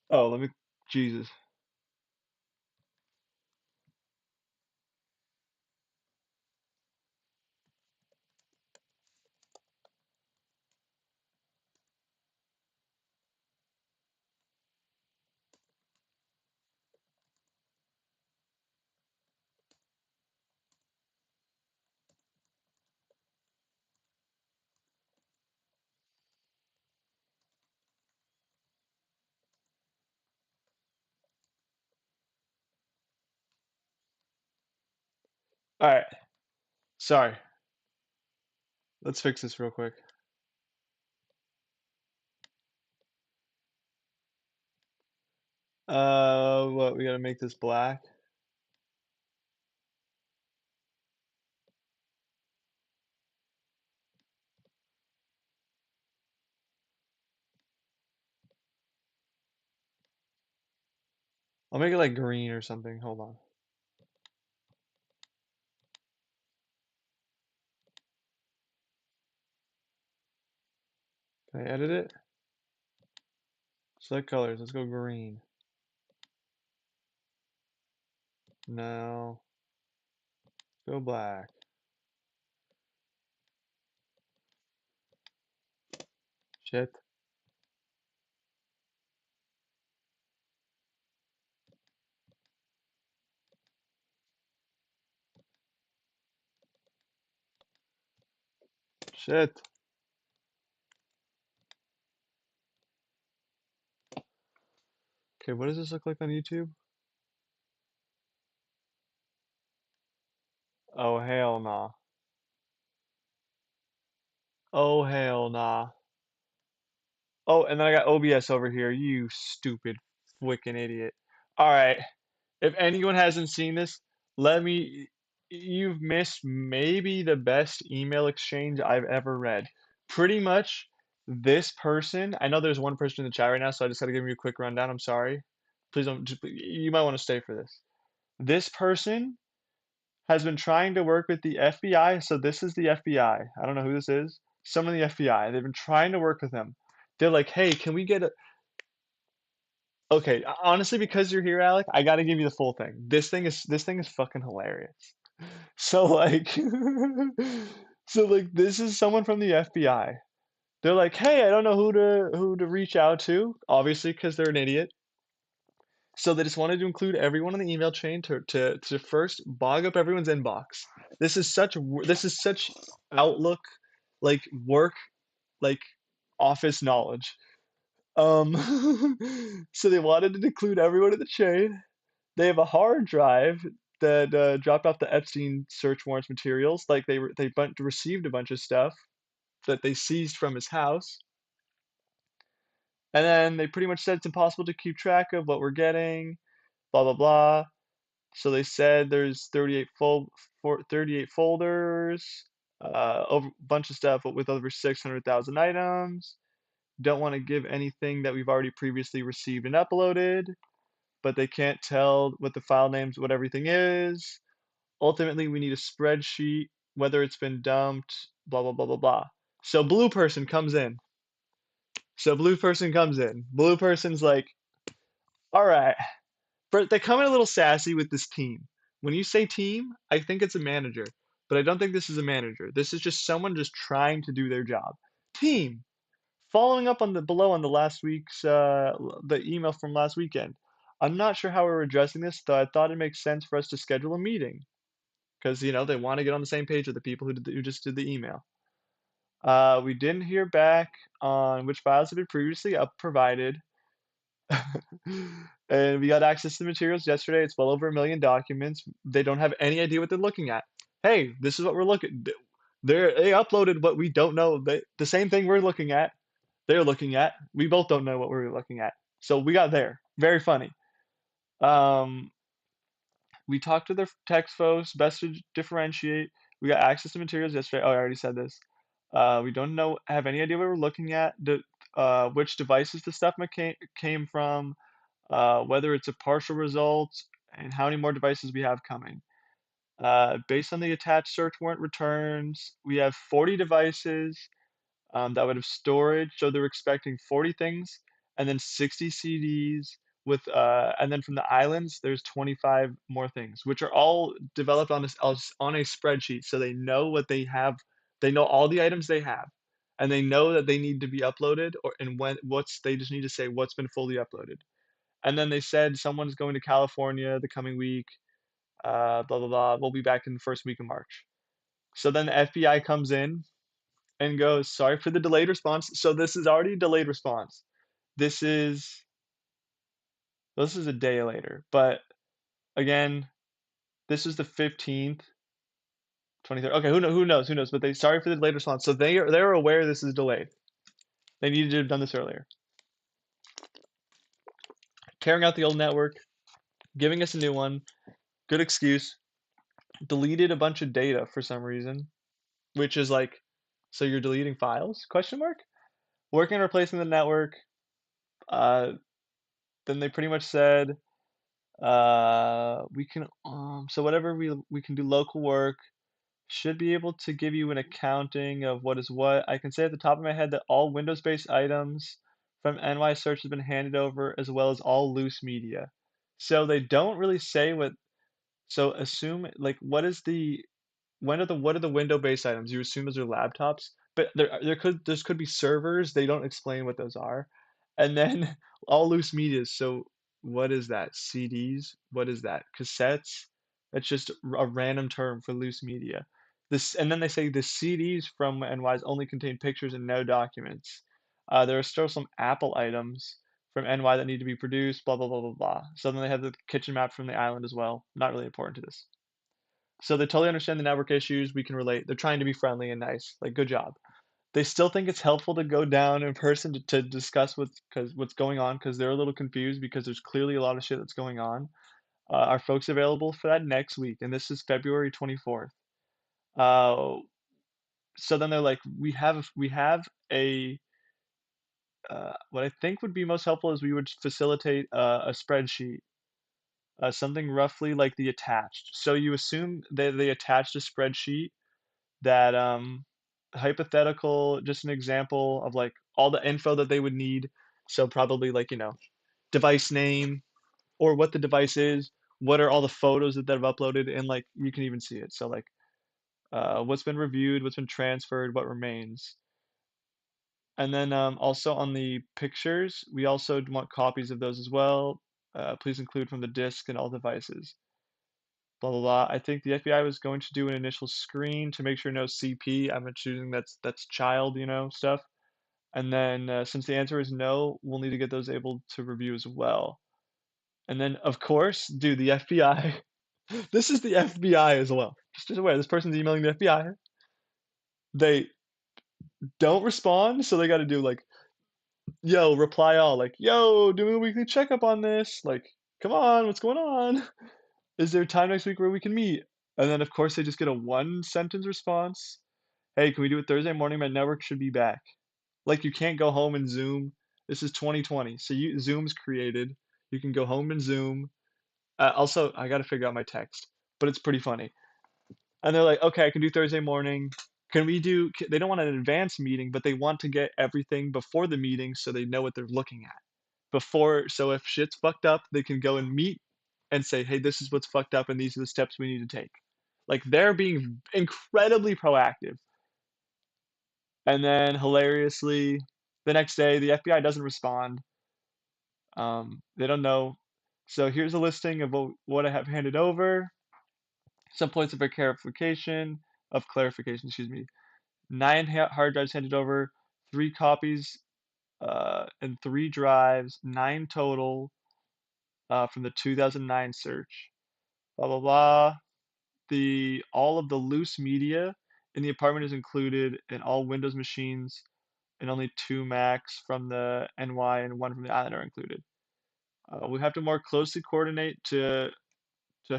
Oh, let me. Jesus. All right. Sorry. Let's fix this real quick. What? We gotta make this black. I'll make it like green or something. Hold on. Can I edit it? Select colors. Let's go green. Now go black. Shit. Shit. Okay, what does this look like on YouTube? Oh hell nah. Oh hell nah. Oh, and then I got OBS over here. You stupid freaking idiot. All right. If anyone hasn't seen this, let me. You've missed maybe the best email exchange I've ever read. Pretty much, this person. I know there's one person in the chat right now, so I just got to give you a quick rundown. I'm sorry. Please don't. You might want to stay for this. This person has been trying to work with the FBI. So this is the FBI. I don't know who this is. Someone in the FBI. They've been trying to work with him. They're like, hey, can we get a. Okay, honestly, because you're here, Alec, I gotta give you the full thing. This thing is fucking hilarious. So like, so like, this is someone from the FBI. They're like, hey, I don't know who to reach out to, obviously, because they're an idiot. So they just wanted to include everyone on the email chain to first bog up everyone's inbox. This is such Outlook like work like office knowledge. Um, so they wanted to include everyone in the chain. They have a hard drive that dropped off the Epstein search warrants materials. Like received a bunch of stuff that they seized from his house, and then they pretty much said it's impossible to keep track of what we're getting. Blah blah blah. So they said there's 38 folders, over a bunch of stuff with over 600,000 items. Don't want to give anything that we've already previously received and uploaded, but they can't tell what the file names, what everything is. Ultimately, we need a spreadsheet, whether it's been dumped, blah, blah, blah, blah, blah. So blue person comes in. Blue person comes in. Blue person's like, all right. They come in a little sassy with this team. When you say team, I think it's a manager, but I don't think this is a manager. This is just someone just trying to do their job. Team. Following up on the below on the last week's the email from last weekend. I'm not sure how we're addressing this, though I thought it makes sense for us to schedule a meeting because they want to get on the same page with the people who just did the email. We didn't hear back on which files have been previously up provided. And we got access to the materials yesterday. It's well over 1 million documents. They don't have any idea what they're looking at. Hey, this is what we're looking. They uploaded what we don't know. The same thing we're looking at. They're looking at. We both don't know what we're looking at. So we got there. Very funny. Um, we talked to their text folks. Best to differentiate. We got access to materials yesterday. Oh, I already said this. We don't have any idea what we're looking at. Which devices the stuff came from, whether it's a partial result, and how many more devices we have coming. Based on the attached search warrant returns, we have 40 devices that would have storage. So they're expecting 40 things and then 60 CDs and then from the islands, there's 25 more things, which are all developed on a spreadsheet. So they know what they have. They know all the items they have, and they know that they need to be uploaded and they just need to say what's been fully uploaded. And then they said someone's going to California the coming week. Blah blah blah. We'll be back in the first week of March. So then the FBI comes in and goes, "Sorry for the delayed response." So this is already a delayed response. This is this is a day later, but again, this is the 15th, 23rd. Okay, who knows? But they sorry for the delayed response. So they're aware this is delayed. They needed to have done this earlier. Tearing out the old network, giving us a new one. Good excuse. Deleted a bunch of data for some reason, which is like, so you're deleting files? Question mark. Working on replacing the network. Uh, then they pretty much said we can so whatever we can do local work should be able to give you an accounting of what is what. I can say at the top of my head that all Windows-based items from NY Search has been handed over as well as all loose media. So they don't really say what so assume like what are the window-based items? You assume those are laptops, but there could be servers. They don't explain what those are, and then all loose media. So what is that? CDs? What is that? Cassettes? That's just a random term for loose media. This, and then they say the CDs from NYs only contain pictures and no documents. There are still some Apple items from NY that need to be produced. Blah blah blah blah blah. So then they have the kitchen map from the island as well. Not really important to this. So they totally understand the network issues. We can relate. They're trying to be friendly and nice. Like, good job. They still think it's helpful to go down in person to discuss what's going on because they're a little confused because there's clearly a lot of shit that's going on. Are folks available for that next week? And this is February 24th. Uh, so then they're like, we have a what I think would be most helpful is we would facilitate a spreadsheet, something roughly like the attached. So you assume that they attached a spreadsheet that hypothetical, just an example of like all the info that they would need. So probably like, device name or what the device is, what are all the photos that they've uploaded, and like you can even see it. So like what's been reviewed, what's been transferred, what remains. And then also on the pictures, we also want copies of those as well. Please include from the disk and all devices. Blah blah blah. I think the FBI was going to do an initial screen to make sure no CP. I'm assuming that's child, stuff. And then since the answer is no, we'll need to get those able to review as well. And then of course, dude, the FBI. This is the FBI as well. Just aware, this person's emailing the FBI. They don't respond, so they got to do like, yo, reply all, like, yo, doing a weekly checkup on this. Like, come on, what's going on? Is there time next week where we can meet? And then, of course, they just get a one sentence response. Hey, can we do it Thursday morning? My network should be back. Like, you can't go home and Zoom. This is 2020. So Zoom's created. You can go home and Zoom. Also, I got to figure out my text, but it's pretty funny. And they're like, okay, I can do Thursday morning. Can we do, they don't want an advanced meeting, but they want to get everything before the meeting so they know what they're looking at. Before, so if shit's fucked up, they can go and meet and say, hey, this is what's fucked up and these are the steps we need to take. Like they're being incredibly proactive. And then hilariously, the next day, the FBI doesn't respond. They don't know. So here's a listing of what I have handed over. Some points of clarification, excuse me. Nine hard drives handed over, three copies and three drives, nine total from the 2009 search. Blah blah blah. The all of the loose media in the apartment is included, and all Windows machines and only two Macs from the NY and one from the island are included. We have to more closely coordinate to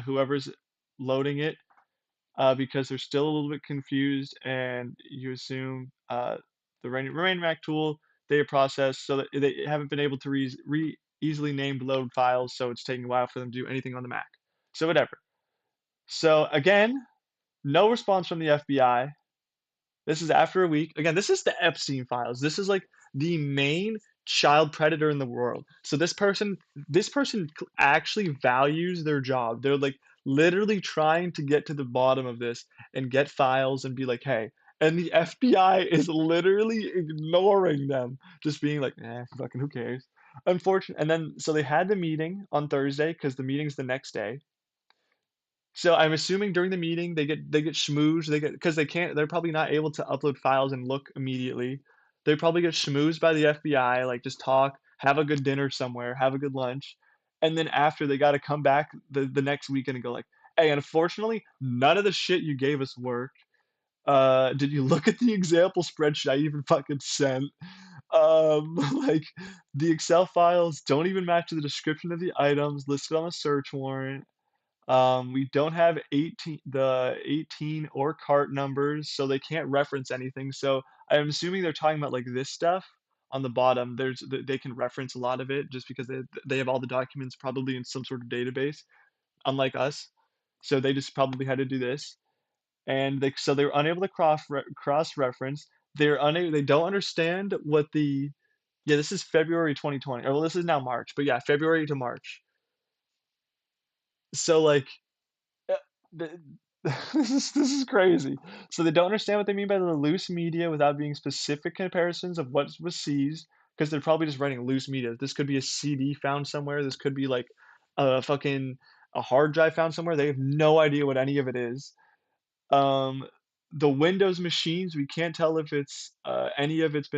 whoever's loading it because they're still a little bit confused, and you assume the remain Mac tool data process so that they haven't been able to easily named load files, so it's taking a while for them to do anything on the Mac. So whatever. So again, no response from the FBI. This is after a week. Again, this is the Epstein files. This is like the main child predator in the world. So this person actually values their job. They're like literally trying to get to the bottom of this and get files and be like, "Hey." And the FBI is literally ignoring them, just being like, fucking who cares?" Unfortunate. And then so they had the meeting on Thursday because the meeting's the next day. So I'm assuming during the meeting they get schmoozed, they get because they're probably not able to upload files and look immediately. They probably get schmoozed by the FBI, like just talk, have a good dinner somewhere, have a good lunch, and then after they got to come back the next weekend and go like, "Hey, unfortunately, none of the shit you gave us worked. Did you look at the example spreadsheet I even fucking sent? Like the Excel files don't even match the description of the items listed on the search warrant. We don't have 18 or cart numbers, so they can't reference anything. So I'm assuming they're talking about like this stuff on the bottom. They can reference a lot of it just because they have all the documents probably in some sort of database, unlike us. So they just probably had to do this, and they were unable to cross reference. They don't understand what the yeah, this is February 2020. Or well, this is now March, but yeah, February to March. So like Uh, th- this is crazy. So they don't understand what they mean by the loose media without being specific comparisons of what was seized, because they're probably just writing loose media. This could be a CD found somewhere. This could be like a hard drive found somewhere. They have no idea what any of it is. Um, the Windows machines, we can't tell if it's any of it's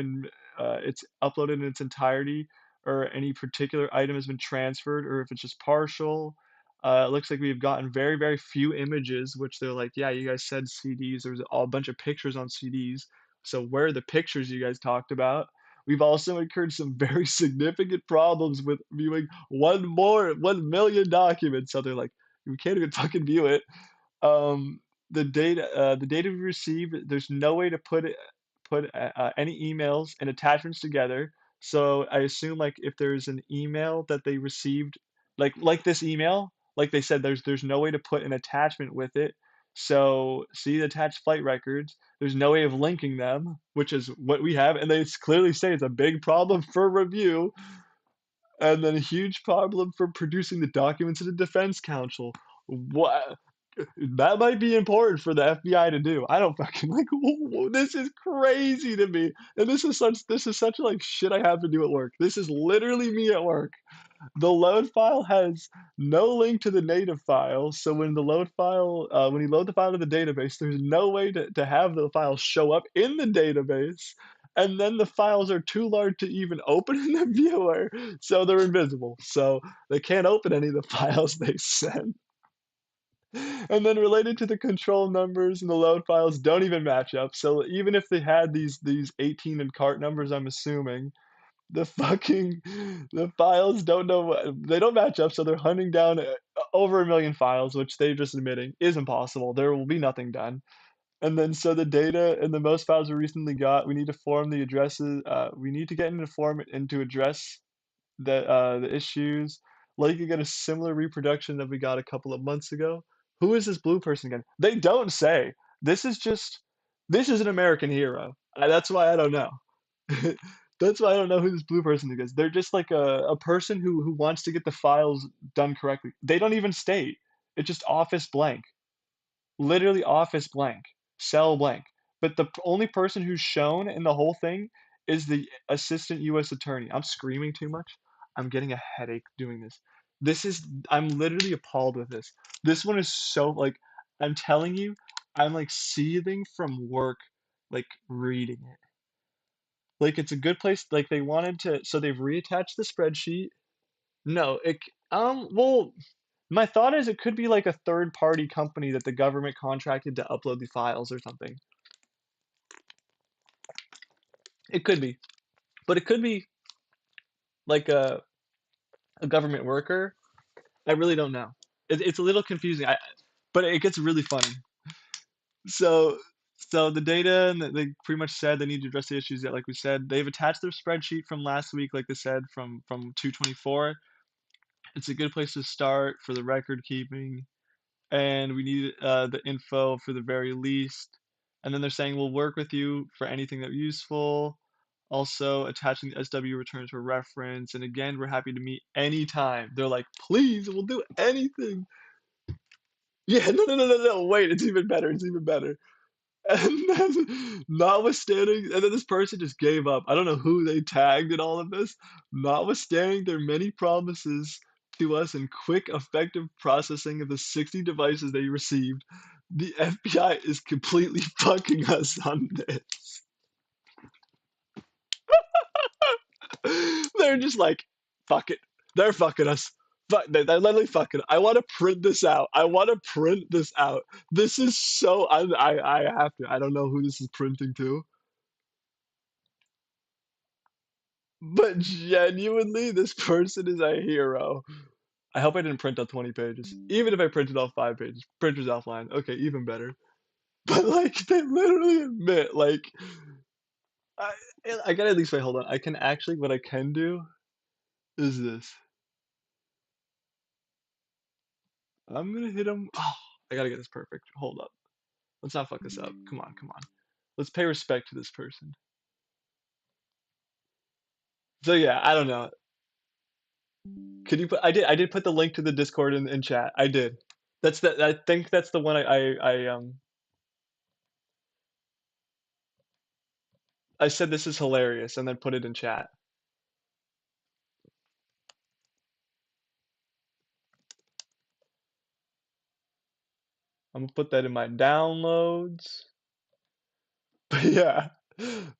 uploaded in its entirety, or any particular item has been transferred, or if it's just partial. It looks like we've gotten very, very few images, which they're like, yeah, you guys said CDs. There's a bunch of pictures on CDs. So where are the pictures you guys talked about? We've also incurred some very significant problems with viewing 1 million documents. So they're like, we can't even fucking view it. Um, the data we received, there's no way to put any emails and attachments together. So I assume like if there's an email that they received, like this email, like they said, there's no way to put an attachment with it. So see the attached flight records. There's no way of linking them, which is what we have, and they clearly say it's a big problem for review, and then a huge problem for producing the documents to the defense counsel. What? That might be important for the FBI to do. I don't fucking like. This is crazy to me, and this is such like shit I have to do at work. This is literally me at work. The load file has no link to the native file, so when you load the file to the database, there's no way to have the file show up in the database, and then the files are too large to even open in the viewer, so they're invisible. So they can't open any of the files they send. And then related to the control numbers and the load files don't even match up. So even if they had these 18 and cart numbers, I'm assuming the files don't know they don't match up, so they're hunting down over a million files, which they're just admitting is impossible. There will be nothing done. And then so the data and the most files we recently got, we need to form the addresses. We need to get into form and to address the issues. Like you get a similar reproduction that we got a couple of months ago. Who is this blue person again? They don't say. This is just this is an American hero. That's why I don't know. That's why I don't know who this blue person is. They're just like a person who wants to get the files done correctly. They don't even state. It's just office blank. Literally office blank, cell blank. But the only person who's shown in the whole thing is the assistant U.S. attorney. I'm screaming too much. I'm getting a headache doing this. I'm literally appalled with this. This one is so, like, I'm telling you, I'm like seething from work, like reading it. Like, it's a good place. Like, they wanted to, so they've reattached the spreadsheet. No, well, my thought is it could be like a third party company that the government contracted to upload the files or something. It could be, but it could be like a government worker. I really don't know. It's a little confusing. But it gets really funny. So, so the data and they pretty much said they need to address the issues that, like we said, they've attached their spreadsheet from last week, like they said, from 224. It's a good place to start for the record keeping, and we need the info for the very least. And then they're saying we'll work with you for anything that's useful. Also, attaching the SW returns for reference. And again, we're happy to meet anytime. They're like, please, we'll do anything. Yeah, no. Wait, it's even better. It's even better. And then, notwithstanding, and then this person just gave up. I don't know who they tagged in all of this. Notwithstanding their many promises to us and quick, effective processing of the 60 devices they received, the FBI is completely fucking us on this. They're just like, fuck it. They're fucking us. They're literally fucking. I want to print this out. I want to print this out. This is so. I have to. I don't know who this is printing to. But genuinely, this person is a hero. I hope I didn't print out 20 pages. Even if I printed off 5 pages, printer's offline. Okay, even better. But like, they literally admit, like, I, I gotta at least wait. Hold on. I can actually, what I can do is this. I'm gonna hit him. Oh, I gotta get this perfect. Hold up. Let's not fuck this up. Come on, come on. Let's pay respect to this person. So yeah, I don't know. Could you put? I did put the link to the Discord in chat. I did. That's the. I think that's the one I said this is hilarious and then put it in chat. I'm gonna put that in my downloads. But yeah,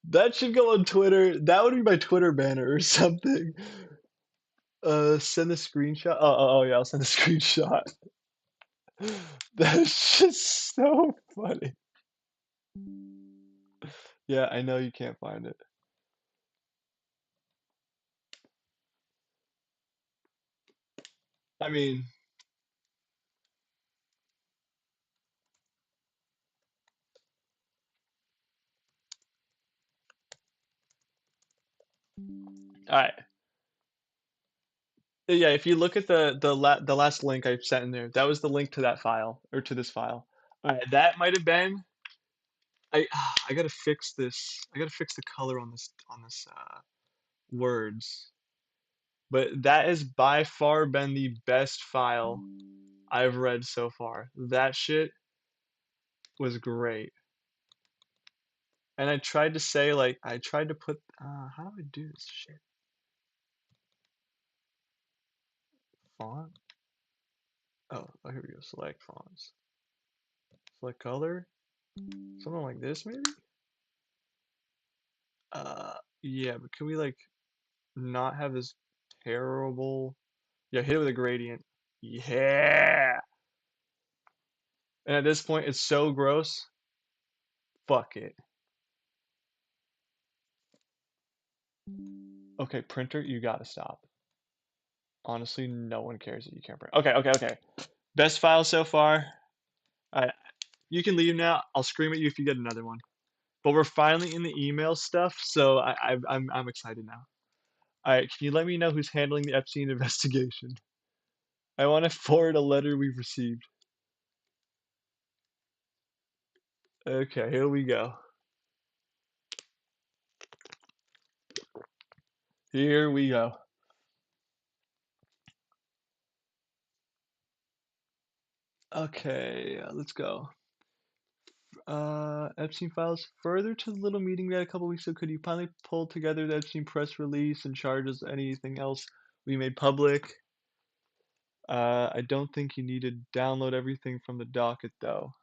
that should go on Twitter. That would be my Twitter banner or something. Send a screenshot. Oh yeah, I'll send a screenshot. That's just so funny. Yeah, I know you can't find it. I mean, All right. Yeah, if you look at the last link I sent in there, that was the link to that file or to this file. All right, that might have been. I gotta fix this. I gotta fix the color on this words. But that has by far been the best file I've read so far. That shit was great. And I tried to say like I tried to put how do I do this shit? Font? Oh, here we go. Select fonts. Select color. Something like this maybe? Uh yeah, but can we like not have this terrible. Yeah, hit it with a gradient. Yeah. And at this point it's so gross. Fuck it. Okay, printer, you gotta stop. Honestly, no one cares that you can't print. Okay. Best file so far. Alright, you can leave now. I'll scream at you if you get another one. But we're finally in the email stuff, so I'm excited now. Alright, can you let me know who's handling the Epstein investigation? I want to forward a letter we've received. Okay, here we go. Here we go. Okay, let's go. Epstein files. Further to the little meeting we had a couple weeks ago, could you finally pull together the Epstein press release and charges anything else we made public? I don't think you need to download everything from the docket though.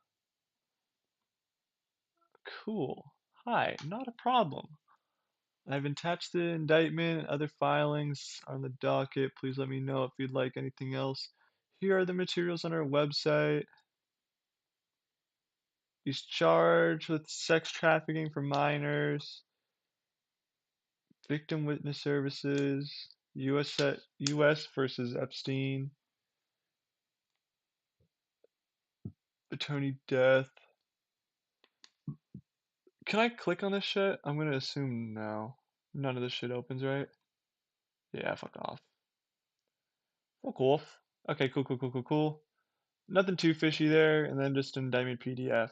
Cool. Hi, not a problem. I've attached the indictment and other filings on the docket. Please let me know if you'd like anything else. Here are the materials on our website. He's charged with sex trafficking for minors, victim witness services, US versus Epstein, attorney death. Can I click on this shit? I'm gonna assume no. None of this shit opens, right? Yeah, fuck off. Fuck off. Okay, cool. Nothing too fishy there, and then just an indictment PDF.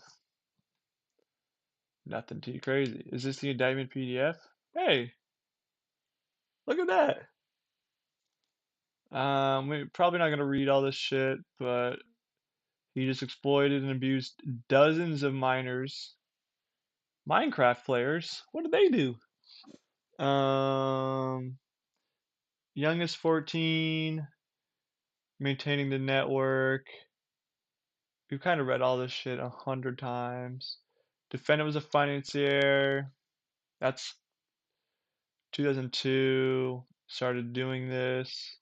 Nothing too crazy. Is this the indictment PDF? Hey, look at that. We're probably not gonna read all this shit, but he just exploited and abused dozens of minors. Minecraft players? What did they do? Um, youngest 14, maintaining the network. We've kind of read all this shit 100 times. Defendant was a financier. That's 2002. Started doing this.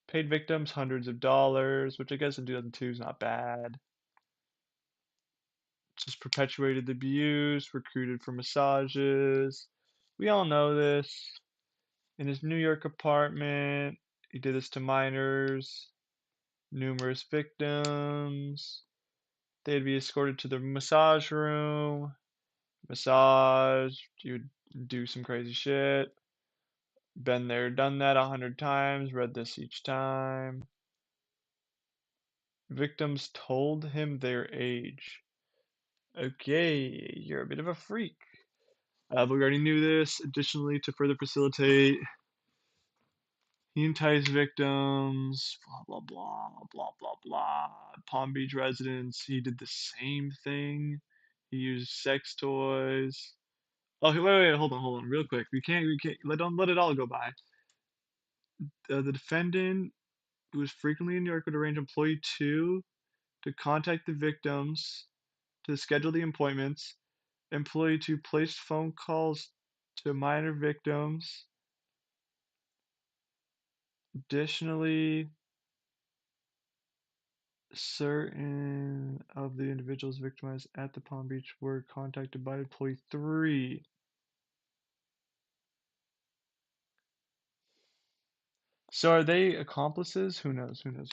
Paid victims hundreds of dollars, which I guess in 2002 is not bad. Just perpetuated the abuse, recruited for massages. We all know this. In his New York apartment, he did this to minors, numerous victims. They'd be escorted to the massage room, massage, you would do some crazy shit. Been there, done that 100 times, read this each time. Victims told him their age. Okay, you're a bit of a freak. But we already knew this. Additionally, to further facilitate, he enticed victims, blah. Palm Beach residents, he did the same thing. He used sex toys. Oh, wait, hold on, real quick. Don't let it all go by. The defendant, who was frequently in New York, would arrange employee two to contact the victims to schedule the appointments. Employee two placed phone calls to minor victims. Additionally, certain of the individuals victimized at the Palm Beach were contacted by employee three. So are they accomplices? Who knows? Who knows?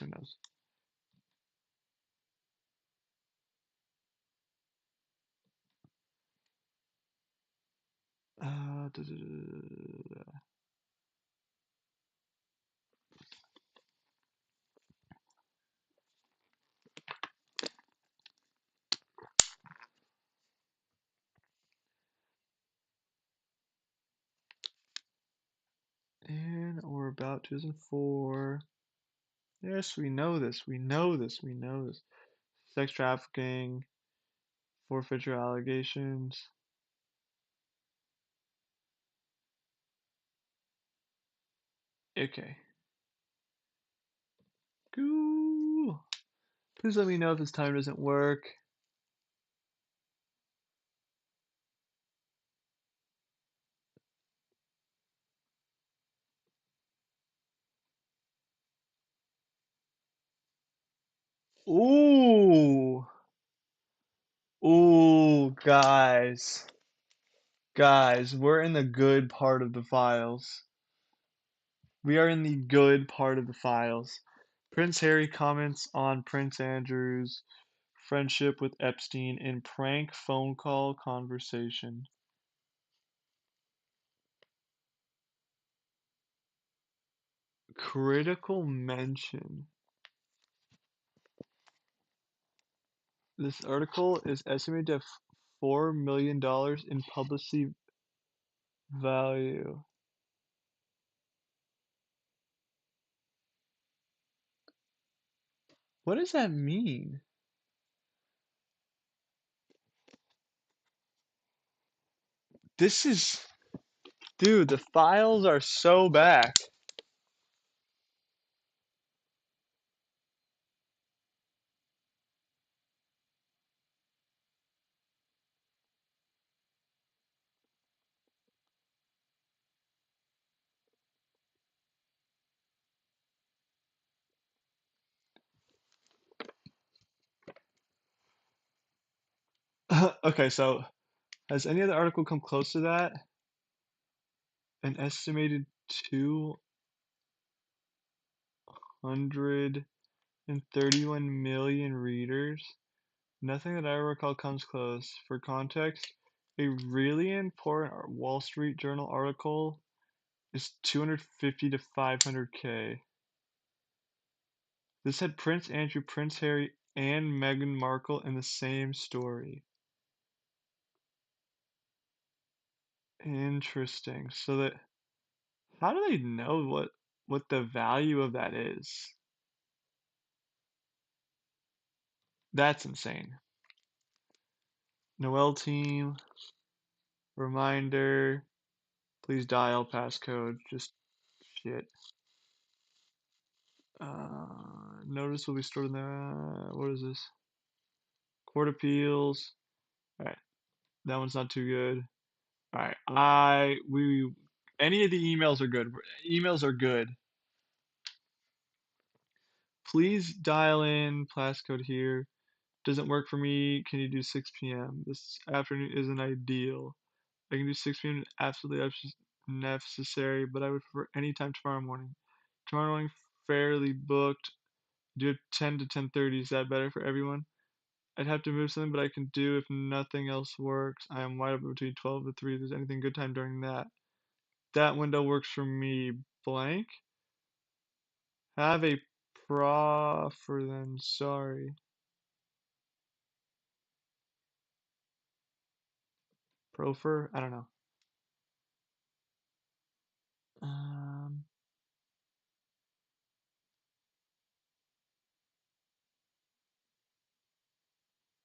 about 2004. Yes, we know this. We know this. We know this. Sex trafficking, forfeiture allegations. Okay. Cool. Please let me know if this time doesn't work. Ooh. Ooh, guys. Guys, we're in the good part of the files. We are in the good part of the files. Prince Harry comments on Prince Andrew's friendship with Epstein in prank phone call conversation. Critical mention. This article is estimated to have $4 million in publicity value. What does that mean? This is, dude, the files are so back. Okay, so has any other article come close to that? An estimated 231 million readers. Nothing that I recall comes close. For context, a really important Wall Street Journal article is 250 to 500K. This had Prince Andrew, Prince Harry, and Meghan Markle in the same story. Interesting. So that how do they know what the value of that is? That's insane. Noel team, reminder, please dial passcode. Just shit. Notice will be stored in the, what is this? Court appeals. All right, that one's not too good. All right, any of the emails are good. Emails are good. Please dial in passcode here. Doesn't work for me. Can you do 6 p.m.? This afternoon isn't ideal. I can do 6 p.m. Absolutely necessary, but I would prefer any time tomorrow morning. Tomorrow morning fairly booked. Do 10 to 10:30. Is that better for everyone? I'd have to move something, but I can do if nothing else works. I am wide open between 12 to 3. If there's anything good time during that. That window works for me. Blank. Have a proffer then. Sorry. Proffer? I don't know. Um,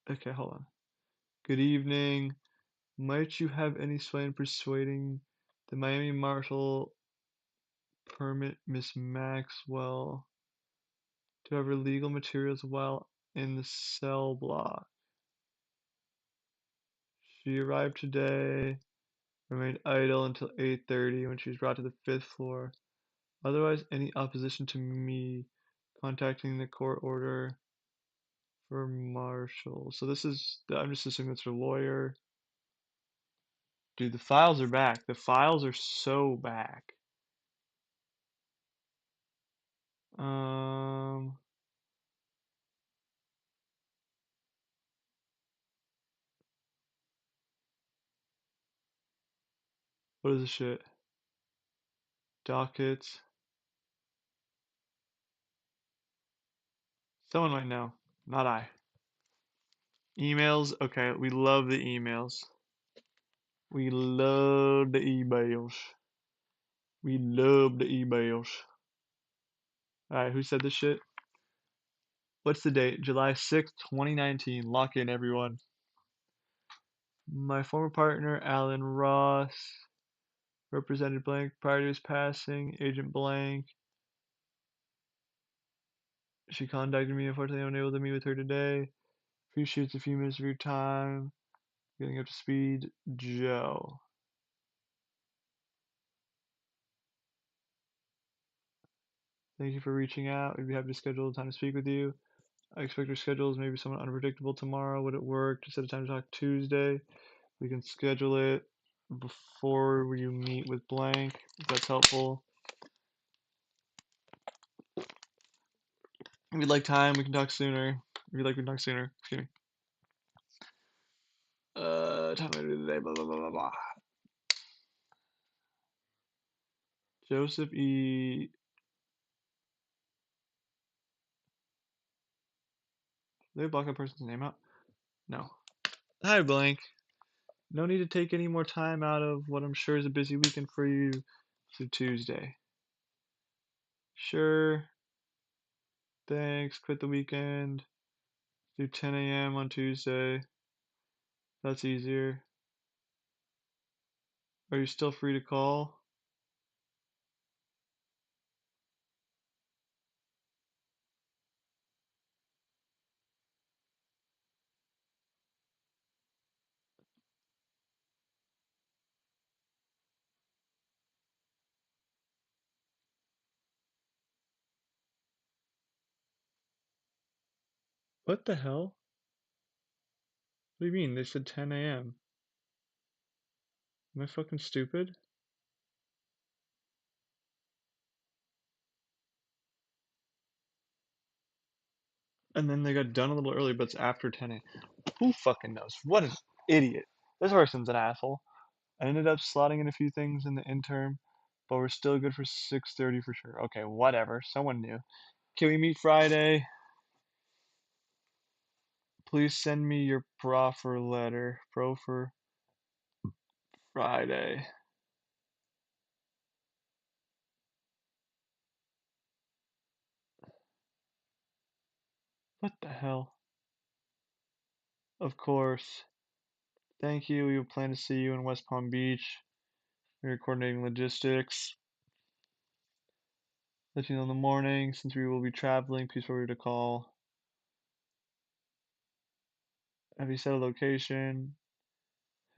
okay, hold on. Good evening. Might you have any sway in persuading the Miami Marshal permit Miss Maxwell to have her legal materials while in the cell block? She arrived today, remained idle until 8:30 when she was brought to the fifth floor. Otherwise, any opposition to me contacting the court order for Marshall. So this is, I'm just assuming it's her lawyer. Dude, the files are back. The files are so back. Um, what is this shit? Dockets. Someone might know. Not I. Emails. Okay, we love the emails. We love the emails. We love the emails. Alright, who said this shit? What's the date? July 6th, 2019. Lock in, everyone. My former partner, Alan Ross, represented blank prior to his passing. Agent blank. She contacted me. Unfortunately, I'm unable to meet with her today. Appreciates a few minutes of your time. Getting up to speed. Joe. Thank you for reaching out. We'd be happy to schedule a time to speak with you. I expect your schedules may be somewhat unpredictable tomorrow. Would it work to set a time to talk Tuesday? We can schedule it before you meet with blank, if that's helpful. If you'd like time, we can talk sooner. If you'd like, we can talk sooner. Excuse me. Time to do today, blah, blah, blah, blah, blah. Joseph E. Did they block that person's name out? No. Hi, blank. No need to take any more time out of what I'm sure is a busy weekend for you to Tuesday. Sure. Thanks. Quit the weekend. Do 10 a.m. on Tuesday. That's easier. Are you still free to call? What the hell? What do you mean? They said 10 a.m. Am I fucking stupid? And then they got done a little early, but it's after 10 a.m. Who fucking knows? What an idiot. This person's an asshole. I ended up slotting in a few things in the interim, but we're still good for 6:30 for sure. Okay, whatever. Someone new. Can we meet Friday? Please send me your proffer letter. Proffer Friday. What the hell? Of course. Thank you. We will plan to see you in West Palm Beach. We are coordinating logistics. Let you know in the morning. Since we will be traveling, please feel free to call. Have you set a location?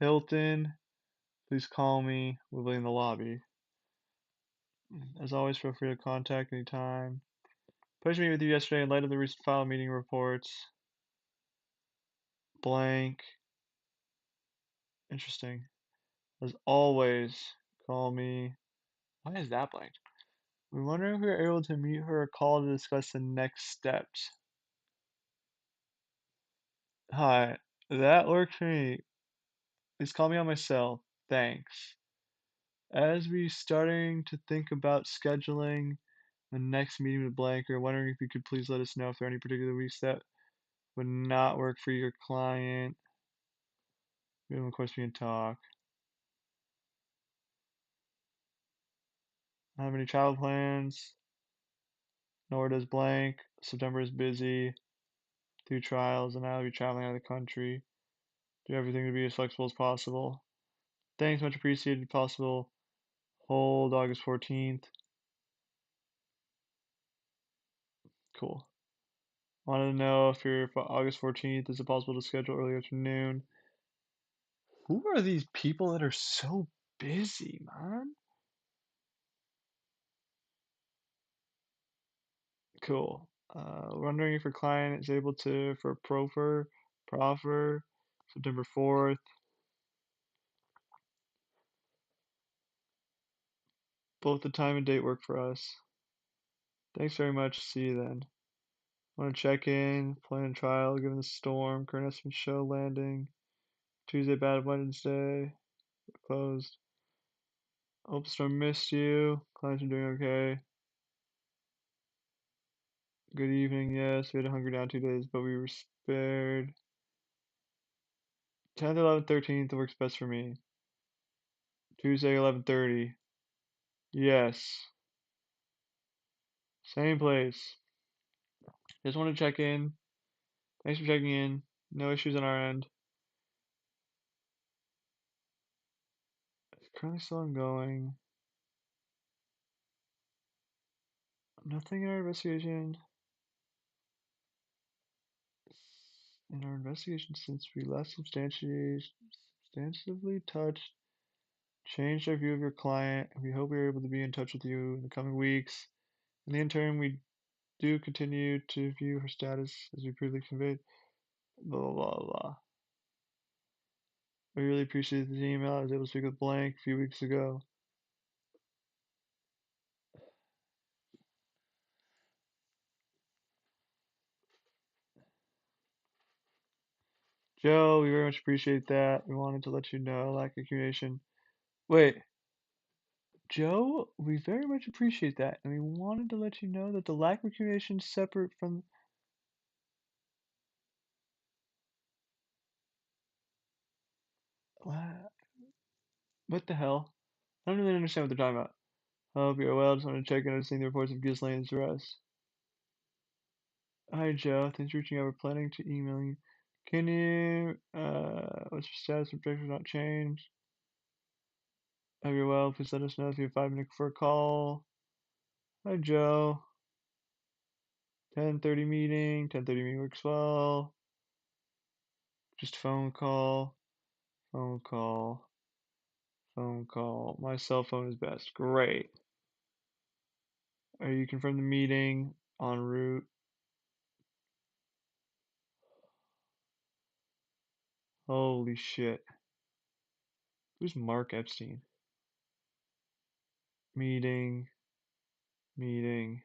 Hilton. Please call me. We'll be in the lobby. As always, feel free to contact anytime. Pleasure to meet with you yesterday in light of the recent file meeting reports. Blank. Interesting. As always, call me. Why is that blank? We're wondering if we are able to meet her or call to discuss the next steps. Hi, that worked for me. Please call me on my cell. Thanks. As we starting to think about scheduling the next meeting with blank, we're wondering if you could please let us know if there are any particular weeks that would not work for your client. We will, of course, be in talk. I don't have any travel plans, nor does blank. September is busy. 2 trials, and I'll be traveling out of the country. Do everything to be as flexible as possible. Thanks, much appreciated. Possible hold August 14th. Cool. Wanted to know if you're for August 14th, is it possible to schedule early afternoon? Who are these people that are so busy, man? Cool. Wondering if your client is able to for proffer September 4th. Both the time and date work for us. Thanks very much. See you then. Want to check in, plan trial, given the storm, current estimate show landing. Tuesday, bad Wednesday, closed. Hope storm missed you. Clients are doing okay. Good evening, yes. We had to hunker down 2 days, but we were spared. 10th, 11th, 13th works best for me. Tuesday, 11:30. Yes. Same place. Just want to check in. Thanks for checking in. No issues on our end. It's currently still ongoing. Nothing in our investigation. In our investigation since we last substantively touched, changed our view of your client, and we hope we are able to be in touch with you in the coming weeks. In the interim, we do continue to view her status as we previously conveyed. Blah blah blah blah. We really appreciate this email. I was able to speak with Blank a few weeks ago. Joe, we very much appreciate that. We wanted to let you know lack of communication. Wait, Joe, we very much appreciate that, and we wanted to let you know that the lack of communication is separate from. What the hell? I don't really understand what they're talking about. Hope you're well. Just want to check in on seeing the reports of Ghislaine's arrest. Hi, Joe. Thanks for reaching out. We're planning to email you. Can you, what's your status? Objective not changed. Hope you're well. Please let us know if you have 5 minutes for a call. Hi, Joe. 10:30 meeting. 10:30 meeting works well. Just phone call. Phone call. Phone call. My cell phone is best. Great. Are you confirmed the meeting en route? Holy shit. Who's Mark Epstein? Meeting. Meeting.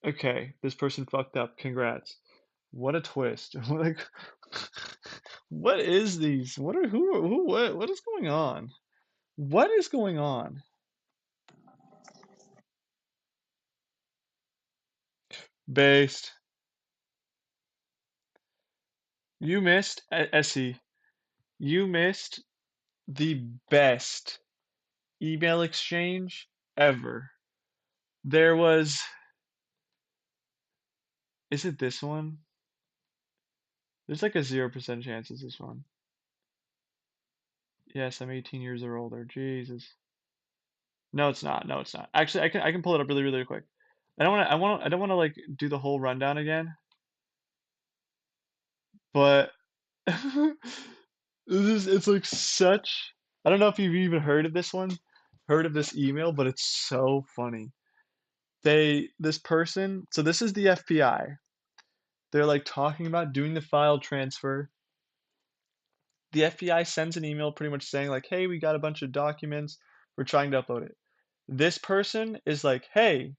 Okay, this person fucked up. Congrats. What a twist. Like, what is these? What are who what is going on? What is going on? Based. You missed Essie. You missed the best email exchange ever. There was, is it this one? There's like a 0% chance it's this one. Yes, I'm 18 years or older. Jesus. No, it's not. No, it's not. Actually, I can pull it up really quick. I don't wanna like do the whole rundown again, but it's like such, I don't know if you've even heard of this one, heard of this email, but it's so funny. This person, so this is the FBI. They're like talking about doing the file transfer. The FBI sends an email pretty much saying like, "Hey, we got a bunch of documents. We're trying to upload it." This person is like, "Hey,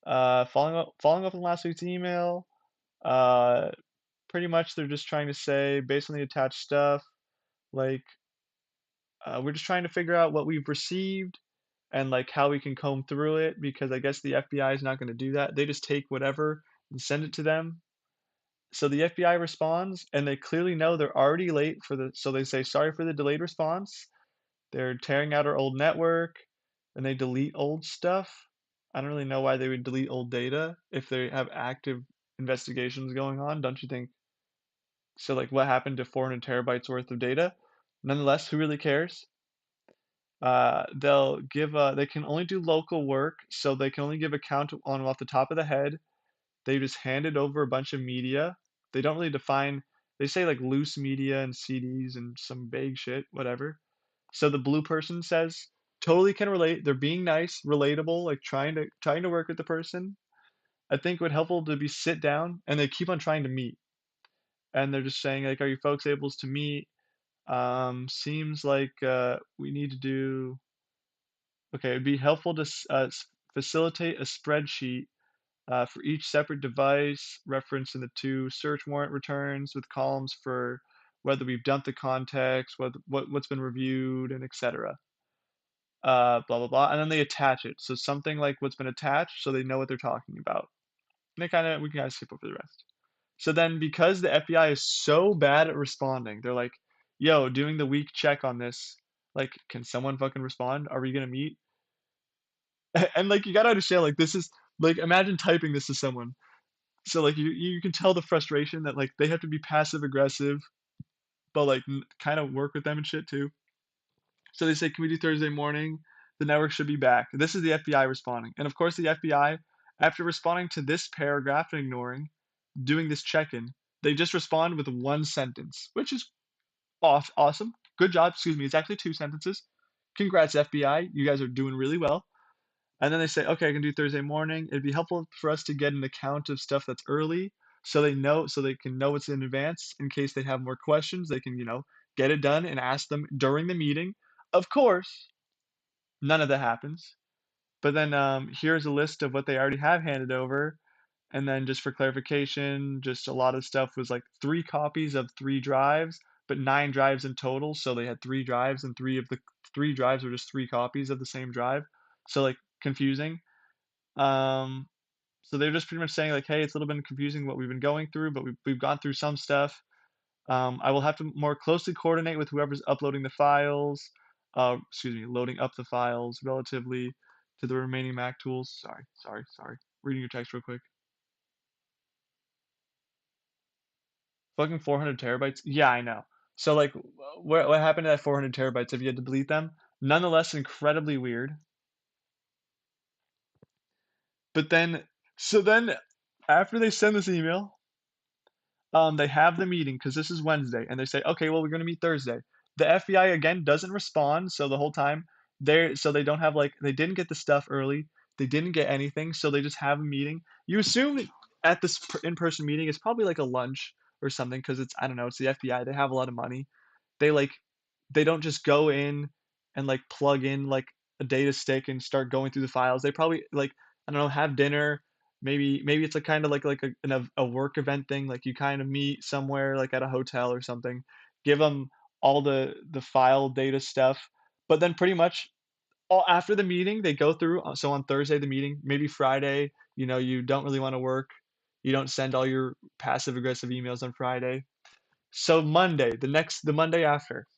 following up on last week's email, uh, pretty much they're just trying to say, based on the attached stuff, like, we're just trying to figure out what we've received and like how we can comb through it because I guess the FBI is not going to do that. They just take whatever and send it to them. So the FBI responds, and they clearly know they're already late for the. So they say, "Sorry for the delayed response. They're tearing out our old network, and they delete old stuff." I don't really know why they would delete old data if they have active investigations going on, don't you think? So, like, what happened to 400 terabytes worth of data? Nonetheless, who really cares? They can only do local work, so they can only give a count on off the top of the head. They just handed over a bunch of media. They don't really define, they say like loose media and CDs and some vague shit, whatever. So the blue person says, totally can relate. They're being nice, relatable, like trying to work with the person. I think it would helpful to be sit down, and they keep on trying to meet. And they're just saying like, are you folks able to meet? Seems like we need to do. Okay, it'd be helpful to facilitate a spreadsheet for each separate device, referencing the two search warrant returns with columns for whether we've dumped the context, what's been reviewed, and etc. blah blah blah, and then they attach it. So something like what's been attached, so they know what they're talking about. And they kind of we can kind of skip over the rest. So then, because the FBI is so bad at responding, they're like, "Yo, doing the week check on this. Like, can someone fucking respond? Are we gonna meet?" And like, you gotta understand, like, this is like, imagine typing this to someone. So like, you can tell the frustration that like they have to be passive aggressive, but like kind of work with them and shit too. So they say, "Can we do Thursday morning? The network should be back." This is the FBI responding, and of course, the FBI, after responding to this paragraph and ignoring, doing this check-in, they just respond with one sentence, which is awesome. Good job. Excuse me. It's actually two sentences. Congrats, FBI. You guys are doing really well. And then they say, okay, I can do Thursday morning. It'd be helpful for us to get an account of stuff that's early so they know, so they can know it's in advance in case they have more questions. They can, get it done and ask them during the meeting. Of course, none of that happens. But then here's a list of what they already have handed over. And then just for clarification, just a lot of stuff was like 3 copies of 3 drives, but 9 drives in total. So they had 3 drives, and three of the 3 drives were just 3 copies of the same drive. So like confusing. Um, so they're just pretty much saying like, hey, it's a little bit confusing what we've been going through, but we've gone through some stuff. I will have to more closely coordinate with whoever's uploading the files. Excuse me, loading up the files relatively to the remaining Mac tools. Sorry. Reading your text real quick. Fucking 400 terabytes. Yeah, I know. So like, what happened to that 400 terabytes? If you had to delete them, nonetheless, incredibly weird. But then, so then, after they send this email, they have the meeting because this is Wednesday, and they say, okay, well, we're going to meet Thursday. The FBI again doesn't respond, so the whole time they don't have like they didn't get the stuff early, they didn't get anything, so they just have a meeting. You assume at this in-person meeting it's probably like a lunch or something because it's I don't know, it's the FBI, they have a lot of money. They like they don't just go in and like plug in like a data stick and start going through the files. They probably like I don't know, have dinner. Maybe it's a kind of like a work event thing. Like you kind of meet somewhere like at a hotel or something. Give them all the file data stuff, but then pretty much all after the meeting they go through. So on Thursday the meeting, maybe Friday. You don't really want to work. You don't send all your passive aggressive emails on Friday. So Monday, the Monday after,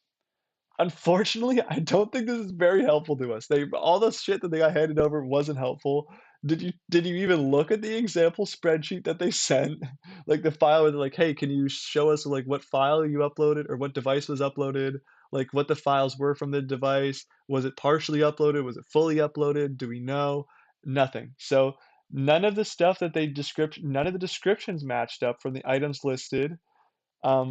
unfortunately, I don't think this is very helpful to us. They all the shit that they got handed over wasn't helpful. Did you even look at the example spreadsheet that they sent? Like the file where they're like, "Hey, can you show us like what file you uploaded or what device was uploaded? Like what the files were from the device? Was it partially uploaded? Was it fully uploaded? Do we know?" Nothing. So none of the descriptions matched up from the items listed.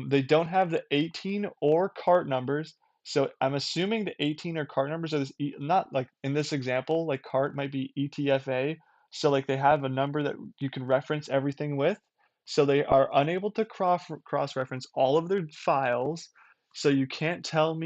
They don't have the 18 or cart numbers. So I'm assuming the 18 or cart numbers are not like in this example, like cart might be ETFA. So like they have a number that you can reference everything with. So they are unable to cross reference all of their files. So um, you can't tell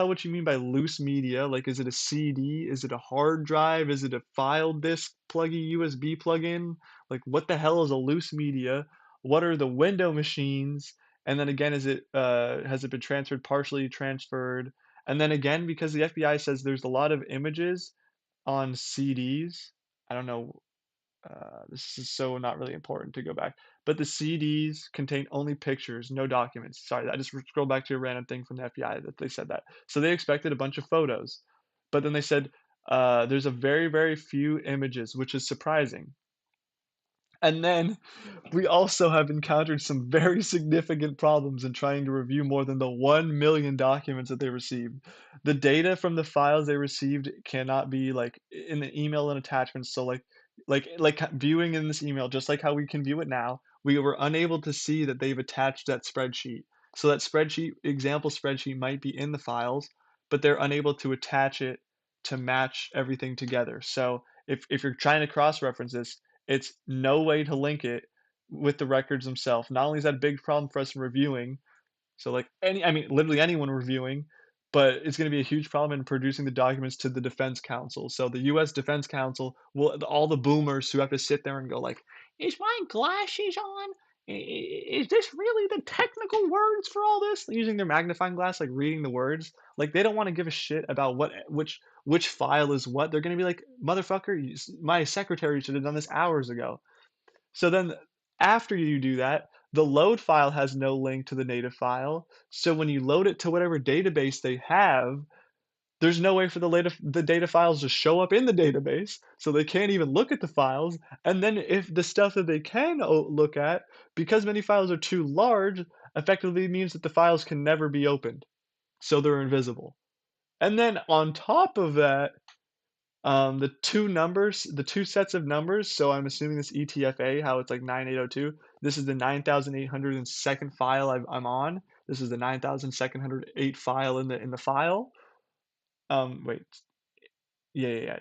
what you mean by loose media. Like, is it a CD? Is it a hard drive? Is it a file disk pluggy USB plugin? Like, what the hell is a loose media? What are the window machines? And then again, has it been transferred, partially transferred? And then again, because the FBI says there's a lot of images on CDs. I don't know. This is so not really important to go back. But the CDs contain only pictures, no documents. Sorry, I just scrolled back to a random thing from the FBI that they said that. So they expected a bunch of photos, but then they said there's a very, very few images, which is surprising. And then we also have encountered some very significant problems in trying to review more than the 1 million documents that they received. The data from the files they received cannot be like in the email and attachments. So like viewing in this email, just like how we can view it now, we were unable to see that they've attached that spreadsheet. So that example spreadsheet might be in the files, but they're unable to attach it to match everything together. So if you're trying to cross-reference this, it's no way to link it with the records themselves. Not only is that a big problem for us in reviewing, so like I mean, literally anyone reviewing, but it's going to be a huge problem in producing the documents to the Defense Council. So the U.S. Defense Council will all the boomers who have to sit there and go like, "Is my glasses on? Is this really the technical words for all this? Using their magnifying glass, like reading the words, like they don't want to give a shit about which file is what. They're gonna be like, motherfucker, my secretary should have done this hours ago. So then, after you do that, the load file has no link to the native file. So when you load it to whatever database they have, there's no way for the data files to show up in the database, so they can't even look at the files. And then if the stuff that they can look at, because many files are too large, effectively means that the files can never be opened, so they're invisible. And then on top of that, the two sets of numbers. So I'm assuming this ETFA, how it's like 9802. This is the 9802nd file I'm on. This is the 9208 file in the file. Wait, yeah.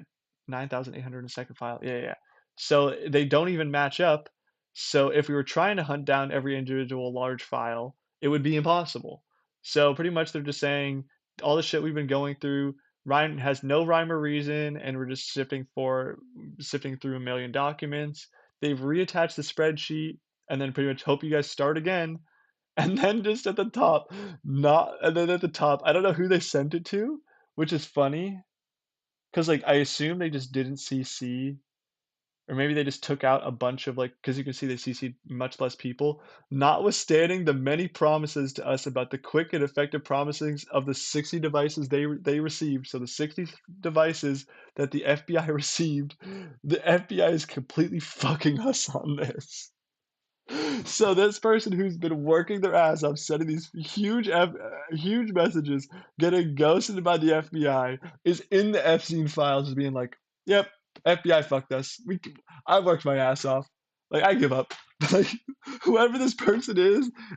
9,802nd file. Yeah. So they don't even match up. So if we were trying to hunt down every individual large file, it would be impossible. So pretty much they're just saying all the shit we've been going through rhyme has no rhyme or reason, and we're just sifting through a million documents. They've reattached the spreadsheet, and then pretty much hope you guys start again. And then just at the top, not and then at the top, I don't know who they sent it to, which is funny. Cause like, I assume they just didn't CC, or maybe they just took out a bunch of, like, cause you can see they CC'd much less people, notwithstanding the many promises to us about the quick and effective promisings of the 60 devices they received. So the 60 devices that the FBI received, the FBI is completely fucking us on this. So this person who's been working their ass off, sending these huge messages, getting ghosted by the FBI, is in the Epstein files, just being like, "Yep, FBI fucked us. I worked my ass off. Like I give up." Like whoever this person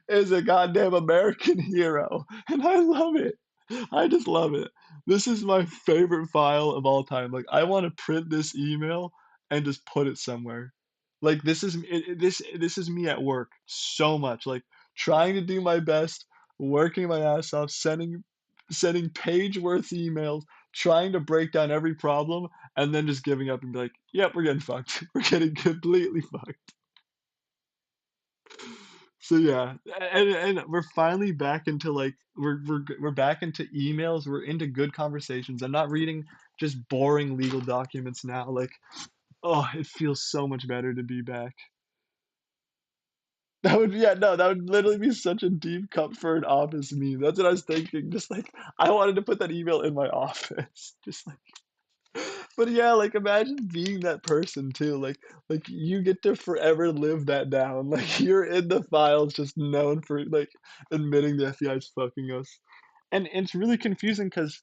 is a goddamn American hero, and I love it. I just love it. This is my favorite file of all time. Like I want to print this email and just put it somewhere. Like this is me at work so much. Like trying to do my best, working my ass off, sending page worth emails, trying to break down every problem, and then just giving up and be like, "Yep, we're getting fucked. We're getting completely fucked." So yeah, and we're finally back into like we're back into emails. We're into good conversations. I'm not reading just boring legal documents now. Like, oh, it feels so much better to be back. That would yeah, no, that would literally be such a deep cut for an office meme. That's what I was thinking. Just like I wanted to put that email in my office. Just like but yeah, like imagine being that person too. Like you get to forever live that down. Like you're in the files just known for like admitting the FBI is fucking us. And it's really confusing because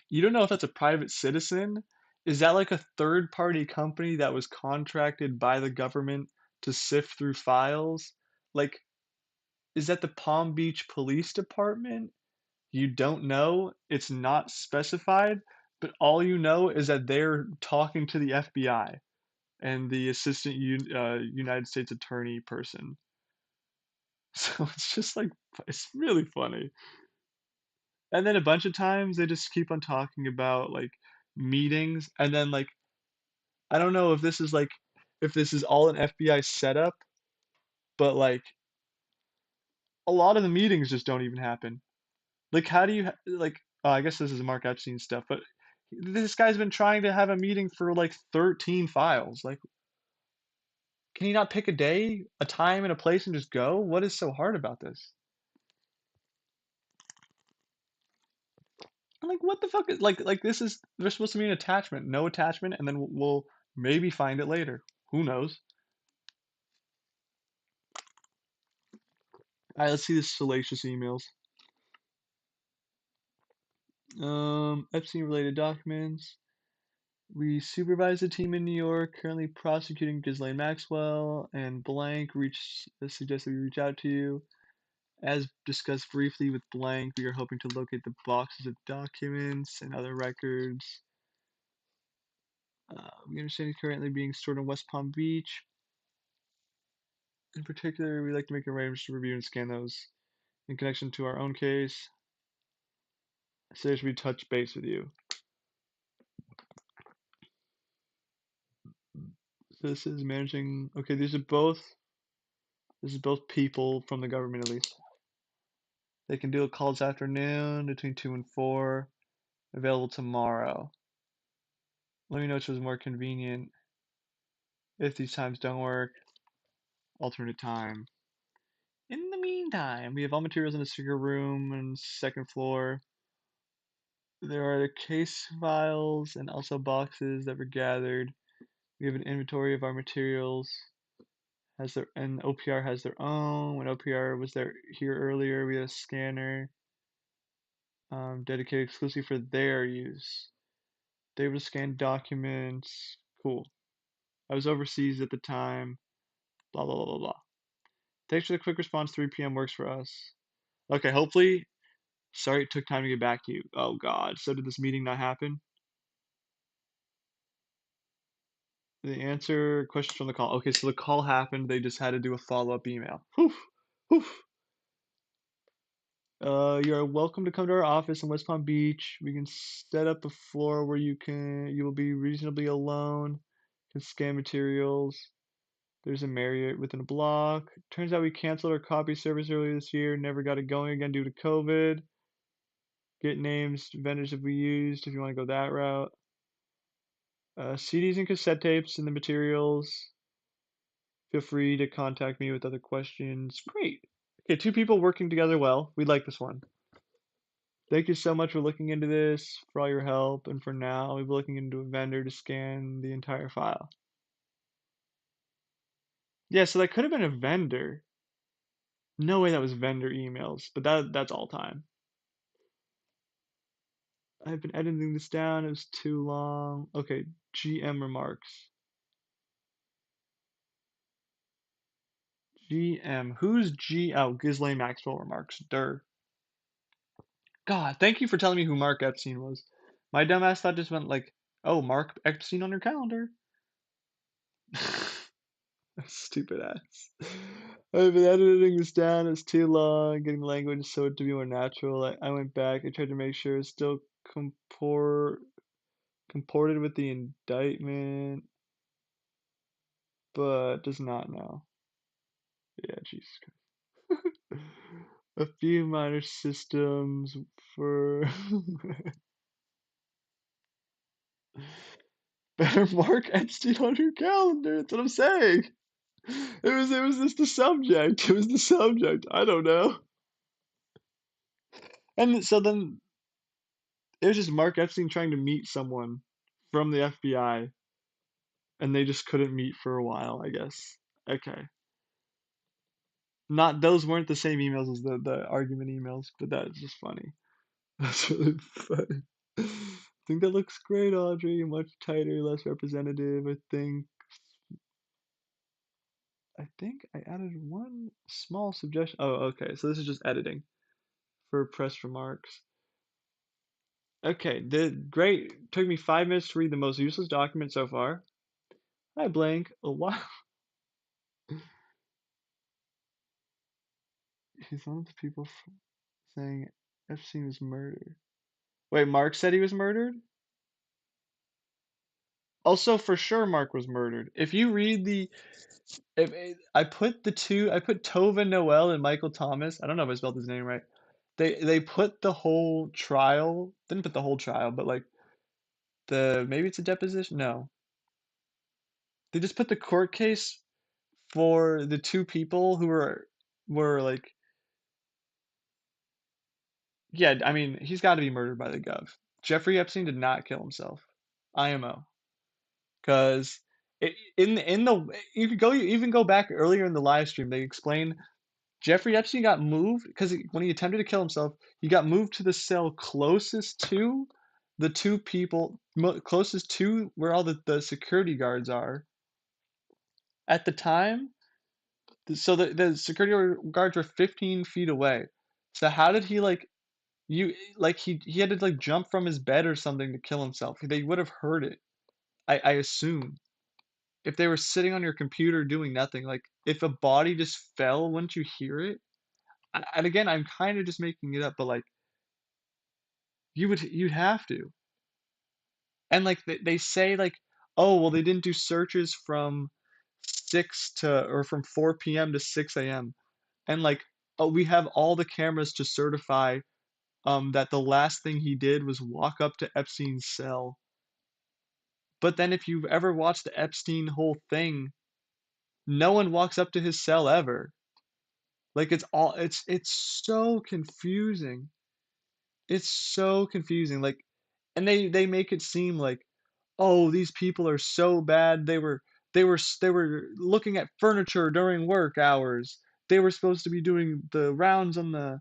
you don't know if that's a private citizen. Is that like a third party company that was contracted by the government to sift through files? Like is that the Palm Beach Police Department? You don't know. It's not specified, but all you know is that they're talking to the FBI and the assistant United States attorney person. So it's just like it's really funny. And then a bunch of times they just keep on talking about like meetings, and then like I don't know if this is all an FBI setup, but like a lot of the meetings just don't even happen. Like, how do you like? I guess this is Mark Epstein stuff, but this guy's been trying to have a meeting for like 13 files. Like, can you not pick a day, a time, and a place and just go? What is so hard about this? I'm like, what the fuck is like this is there's supposed to be an attachment, no attachment, and then we'll maybe find it later. Who knows? All right, let's see the salacious emails. Epstein related documents. We supervise a team in New York, currently prosecuting Ghislaine Maxwell, and blank reached suggested we reach out to you. As discussed briefly with blank, we are hoping to locate the boxes of documents and other records. We understand it's currently being stored in West Palm Beach. In particular, we'd like to make arrangements to review and scan those in connection to our own case. So we touch base with you. So this is managing. Okay, these are both. This is both people from the government at least. They can do a call this afternoon between 2 and 4. Available tomorrow. Let me know which was more convenient. If these times don't work, alternate time. In the meantime, we have all materials in the secret room and second floor. There are the case files and also boxes that were gathered. We have an inventory of our materials. And OPR has their own. When OPR was there here earlier, we had a scanner dedicated exclusively for their use. They able to scan documents. Cool. I was overseas at the time. Blah blah blah blah blah. Thanks for the quick response. 3 p.m. works for us. Okay, hopefully. Sorry it took time to get back to you. Oh God. So did this meeting not happen? The answer questions from the call. Okay, so the call happened. They just had to do a follow-up email. Whew. Whew. You're welcome to come to our office in West Palm Beach. We can set up a floor where you will be reasonably alone. Can scan materials. There's a Marriott within a block. Turns out we canceled our copy service earlier this year. Never got it going again due to COVID. Get names, vendors if we used, if you want to go that route. CDs and cassette tapes in the materials. Feel free to contact me with other questions. Great. Okay, 2 people working together well. We like this one. Thank you so much for looking into this, for all your help, and for now, we'll be looking into a vendor to scan the entire file. Yeah, so that could have been a vendor. No way that was vendor emails, but that's all time. I've been editing this down. It was too long. Okay, GM remarks. GM. Who's G? Oh, Ghislaine Maxwell remarks. Dur. God, thank you for telling me who Mark Epstein was. My dumbass thought just went like, oh, Mark Epstein on your calendar. Stupid ass. I've been editing this down. It's too long. Getting the language so to be more natural. I went back. I tried to make sure it's still comported with the indictment, but does not now. Yeah, Jesus Christ. A few minor systems for better mark Epstein on your calendar. That's what I'm saying. It was just the subject. It was the subject. I don't know. And so then it was just Mark Epstein trying to meet someone from the FBI, and they just couldn't meet for a while, I guess. Okay. Not those weren't the same emails as the argument emails, but that's just funny. That's really funny. I think that looks great, Audrey. Much tighter, less representative. I think I added one small suggestion. Oh, okay. So this is just editing for press remarks. Okay, the great. Took me 5 minutes to read the most useless document so far. I blank a while. He's one of the people saying Epstein was murdered. Wait, Mark said he was murdered? Also, for sure, Mark was murdered. If you read I put Tova Noel and Michael Thomas. I don't know if I spelled his name right. They put the whole trial, didn't put the whole trial, but like maybe it's a deposition. No, they just put the court case for the 2 people who were like, yeah. I mean, he's got to be murdered by the gov. Jeffrey Epstein did not kill himself. IMO. Because in the you could go even go back earlier in the live stream. They explain Jeffrey Epstein got moved because when he attempted to kill himself, he got moved to the cell closest to the 2 people, closest to where all the security guards are at the time. So the security guards were 15 feet away. So how did he he had to like jump from his bed or something to kill himself? They would have heard it. I assume. If they were sitting on your computer doing nothing, like if a body just fell, wouldn't you hear it? And again, I'm kind of just making it up, but like you'd have to. And like they say like, oh well, they didn't do searches from 6 to or from 4 p.m. to 6 a.m. And like, oh, we have all the cameras to certify that the last thing he did was walk up to Epstein's cell. But then if you've ever watched the Epstein whole thing, no one walks up to his cell ever. Like it's so confusing. It's so confusing. Like, and they make it seem like, oh, these people are so bad. They were looking at furniture during work hours. They were supposed to be doing the rounds on the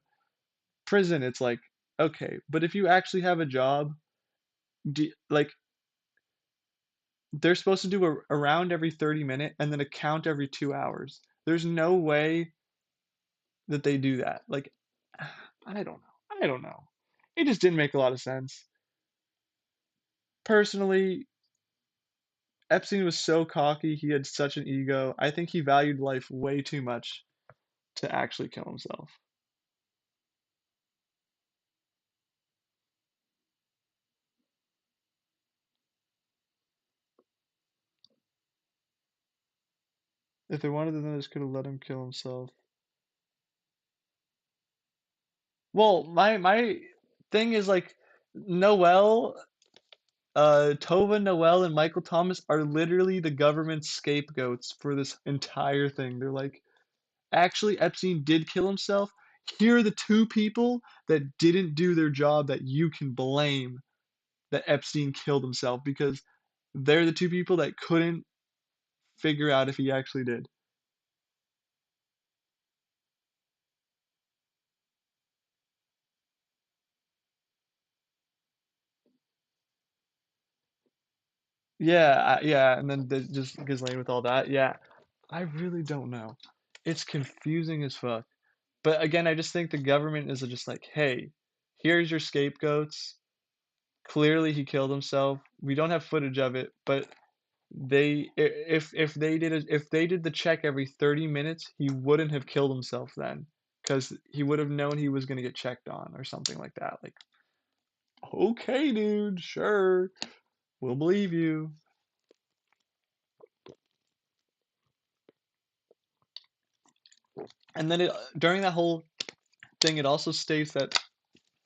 prison. It's like, okay, but if you actually have a job, like they're supposed to do a round every 30 minutes and then a count every 2 hours. There's no way that they do that. Like, I don't know. I don't know. It just didn't make a lot of sense. Personally, Epstein was so cocky. He had such an ego. I think he valued life way too much to actually kill himself. If they wanted to, then they just could have let him kill himself. Well, my thing is like Noel, Tova Noel and Michael Thomas are literally the government's scapegoats for this entire thing. They're like, actually, Epstein did kill himself. Here are the two people that didn't do their job that you can blame that Epstein killed himself because they're the two people that couldn't figure out if he actually did. Yeah, yeah, and then just Ghislaine with all that. Yeah, I really don't know. It's confusing as fuck. But again, I just think the government is just like, hey, here's your scapegoats. Clearly, he killed himself. We don't have footage of it, but if they did if they did the check every 30 minutes, he wouldn't have killed himself then, because he would have known he was gonna get checked on or something like that. Like, okay, dude, sure, we'll believe you. And then during that whole thing, it also states that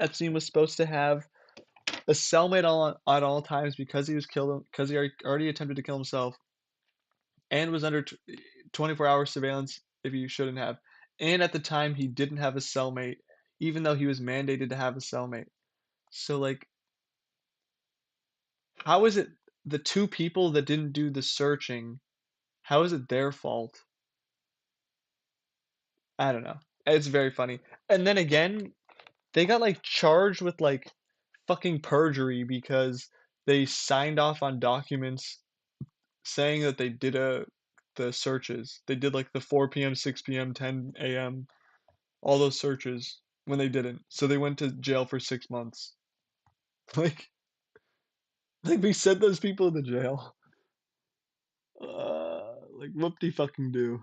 Epstein was supposed to have a cellmate at all times because he was killed because he already attempted to kill himself and was under 24-hour surveillance if he shouldn't have. And at the time, he didn't have a cellmate, even though he was mandated to have a cellmate. So, like, how is it the two people that didn't do the searching? How is it their fault? I don't know. It's very funny. And then again, they got like charged with like fucking perjury because they signed off on documents saying that they did the searches. They did like the 4 p.m., 6 p.m., 10 a.m., all those searches when they didn't. So they went to jail for 6 months. Like, like we sent those people to jail. Like whoop de fucking do.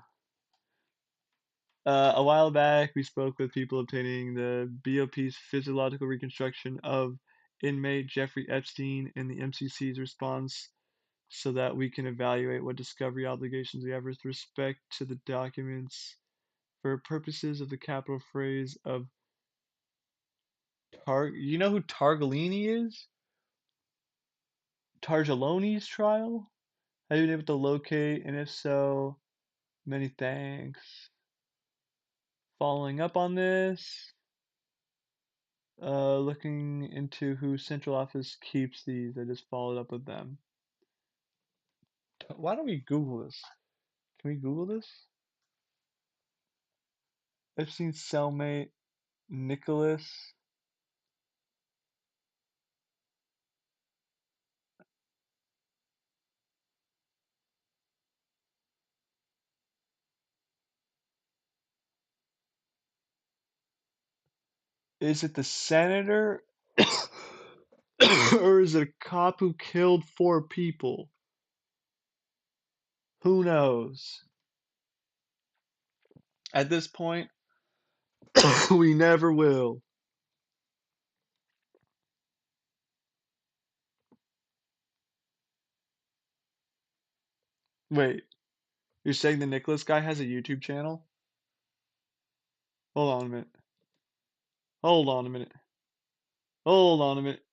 A while back, we spoke with people obtaining the BOP's physiological reconstruction of inmate Jeffrey Epstein and the MCC's response so that we can evaluate what discovery obligations we have with respect to the documents for purposes of the capital phrase of You know who Targalini is? Targeloni's trial? Have you been able to locate? And if so, many thanks. Following up on this, looking into who central office keeps these. I just followed up with them. Why don't we Google this? Can we Google this? Epstein's cellmate, Nicholas. Is it the senator? Or is it a cop who killed 4 people? Who knows? At this point, we never will. Wait. You're saying the Nicholas guy has a YouTube channel? Hold on a minute. Hold on a minute. Hold on a minute.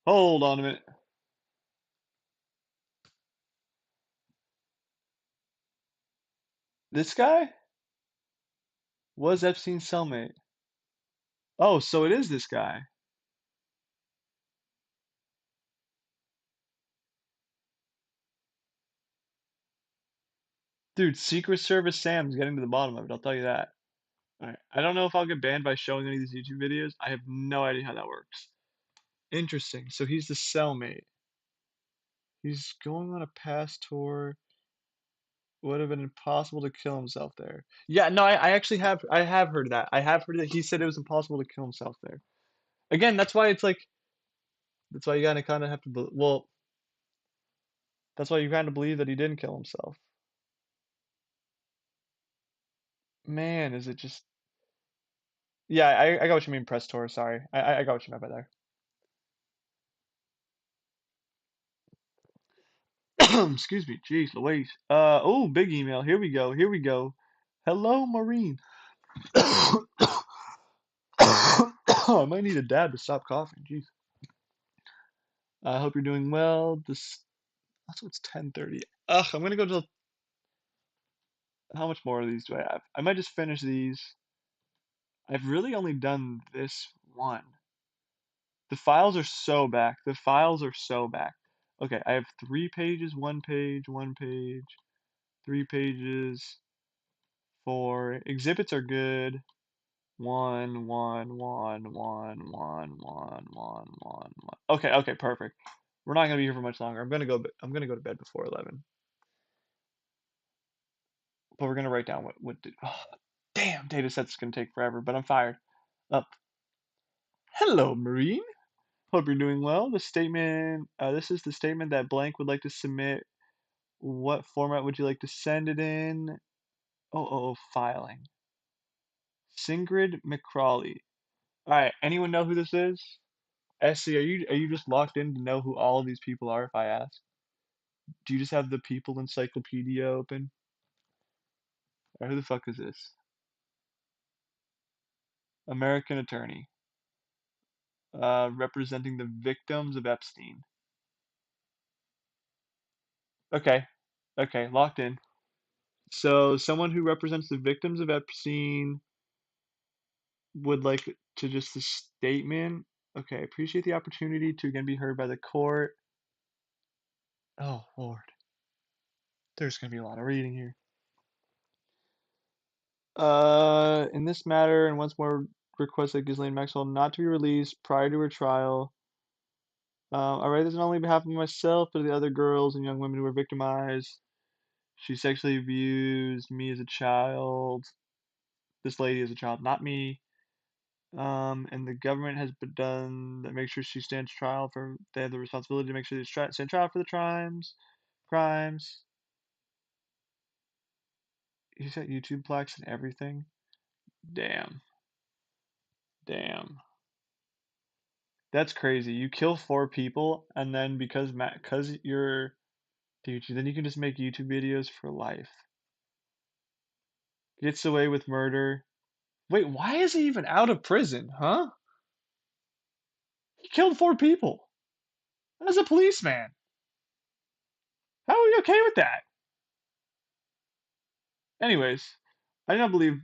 Hold on a minute. This guy was Epstein's cellmate. Oh, so it is this guy. Dude, Secret Service Sam's getting to the bottom of it, I'll tell you that. Alright, I don't know if I'll get banned by showing any of these YouTube videos. I have no idea how that works. Interesting. So he's the cellmate. He's going on a past tour. Would have been impossible to kill himself there. Yeah, no, I actually have heard of that. I have heard that he said it was impossible to kill himself there. Again, that's why it's like that's why you gotta kind of have to well, that's why you kind of believe that he didn't kill himself. Man, is it just yeah, I got what you mean, press tour. Sorry, I got what you meant by there. Excuse me, jeez, Louise. Oh, big email. Here we go. Here we go. Hello, Maureen. I might need a dab to stop coughing. Jeez. I hope you're doing well. This also it's 10:30. Ugh, I'm gonna go to how much more of these do I have? I might just finish these. I've really only done this one. The files are so back. The files are so back. Okay, I have 3 pages, 1 page, 1 page, 3 pages, four. Exhibits are good. One, one, one, one, one, one, one, one, one. Okay, okay, perfect. We're not gonna be here for much longer. I'm gonna go to bed before 11. But we're gonna write down what did. Oh, damn, data set's gonna take forever. But I'm fired. Up. Hello, Marine. Hope you're doing well. The statement. This is the statement that blank would like to submit. What format would you like to send it in? Filing. Singrid McCrawley. All right. Anyone know who this is? Essie, are you just locked in to know who all of these people are? If I ask, do you just have the People Encyclopedia open? Or who the fuck is this? American attorney, representing the victims of Epstein. Okay, okay, locked in. So someone who represents the victims of Epstein would like to just a statement. Okay, appreciate the opportunity to again be heard by the court. Oh Lord, there's gonna be a lot of reading here. In this matter, and once more request that Ghislaine Maxwell not to be released prior to her trial. I write this not only on behalf of myself, but of the other girls and young women who were victimized. She sexually abused me as a child. This lady as a child, not me. And the government has been done that make sure she stands trial for. They have the responsibility to make sure they stand trial for the crimes. Crimes. He's got YouTube plaques and everything. Damn. Damn. That's crazy. You kill 4 people, and then because you're, dude, then you can just make YouTube videos for life. Gets away with murder. Wait, why is he even out of prison? Huh? He killed 4 people as a policeman. How are you okay with that? Anyways, I do not believe.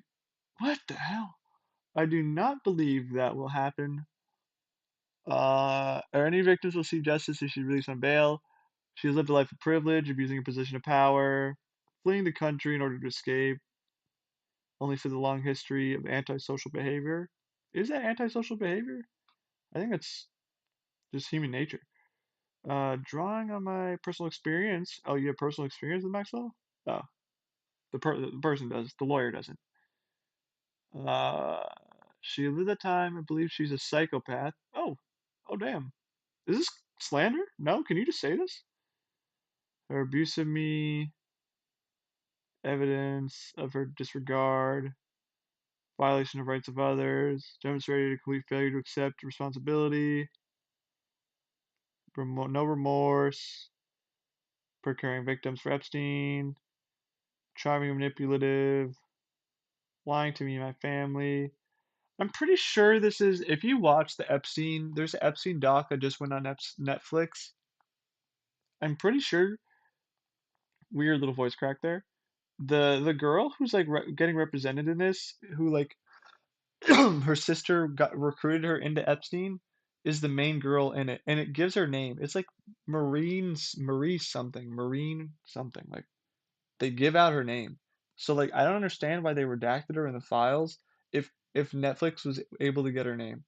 What the hell? I do not believe that will happen. Or any victims will see justice if she's released on bail. She has lived a life of privilege, abusing her position of power, fleeing the country in order to escape, only for the long history of antisocial behavior. Is that antisocial behavior? I think that's just human nature. Drawing on my personal experience. Oh, you have personal experience with Maxwell? Oh, the person does. The lawyer doesn't. Uh, she lived that time. I believe she's a psychopath. Oh, damn. Is this slander? No, can you just say this? Her abuse of me, evidence of her disregard, violation of rights of others, demonstrated a complete failure to accept responsibility, no remorse, procuring victims for Epstein, charming and manipulative, lying to me and my family. I'm pretty sure this is, if you watch the Epstein, there's an Epstein doc that just went on Netflix. I'm pretty sure, weird little voice crack there. The girl who's like getting represented in this, who like her sister got recruited her into Epstein, is the main girl in it, and it gives her name. It's like Marine something. Like they give out her name. So like I don't understand why they redacted her in the files if Netflix was able to get her name.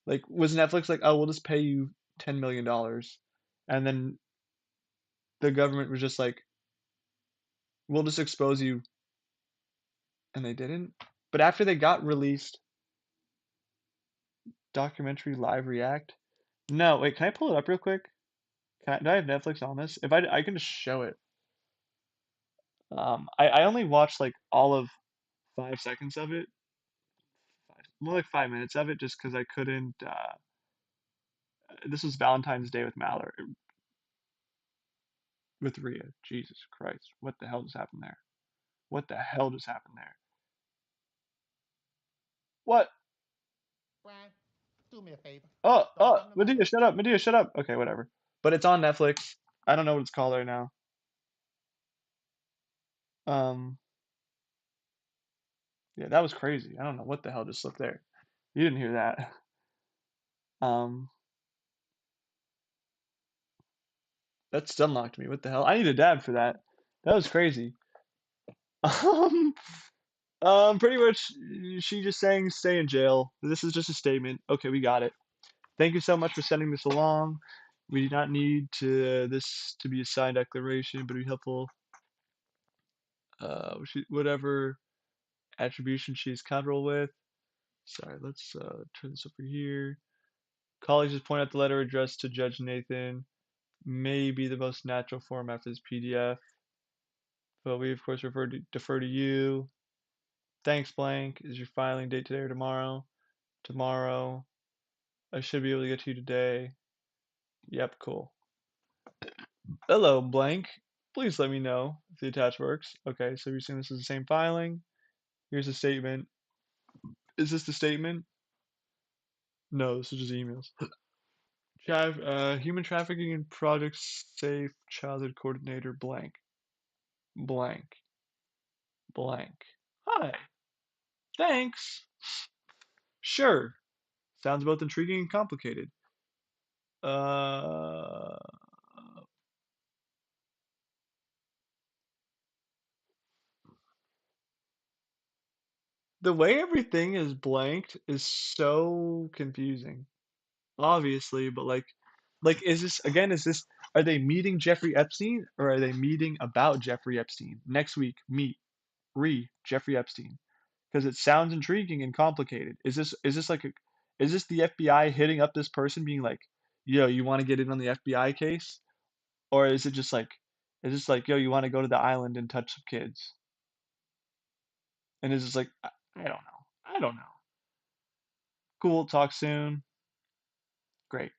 Like was Netflix like, "Oh, we'll just pay you $10 million," and then the government was just like, "We'll just expose you," and they didn't. But after they got released, documentary live react. No, wait, can I pull it up real quick? Do I have Netflix on this? If I can just show it. I only watched like all of 5 seconds of it, more like 5 minutes of it, just because I couldn't. This was Valentine's Day with Mallory, with Rhea. Jesus Christ, what the hell just happened there? What the hell just happened there? What? Brian, do me a favor. Don't Oh, come to my Medea, house. shut up, Medea, shut up. Okay, whatever. But it's on Netflix. I don't know what it's called right now. Um, yeah, that was crazy. I don't know what the hell just slipped there. You didn't hear that. Um, that still knocked me. What the hell? I need a dab for that. That was crazy. Um, pretty much, she just saying stay in jail. This is just a statement. Okay, we got it. Thank you so much for sending this along. We do not need this to be a signed declaration, but it'd be helpful. Whatever attribution she's comfortable with. Sorry, let's turn this over here. Colleagues just point out the letter addressed to Judge Nathan may be the most natural format for this PDF, but we of course defer to you. Thanks, blank. Is your filing date today or tomorrow? Tomorrow. I should be able to get to you today. Yep, cool. Hello, blank. Please let me know if the attach works. Okay, so you're saying this is the same filing. Here's the statement. Is this the statement? No, this is just emails. Human trafficking and Project Safe Childhood Coordinator blank. Blank. Blank. Hi. Thanks. Sure. Sounds both intriguing and complicated. Uh, the way everything is blanked is so confusing. Obviously, but like is this again, is this, are they meeting Jeffrey Epstein or are they meeting about Jeffrey Epstein? Next week, meet Jeffrey Epstein. Because it sounds intriguing and complicated. Is this the FBI hitting up this person being like, yo, you want to get in on the FBI case? Or is this like, yo, you want to go to the island and touch some kids? And is this like, I don't know. I don't know. Cool, talk soon. Great.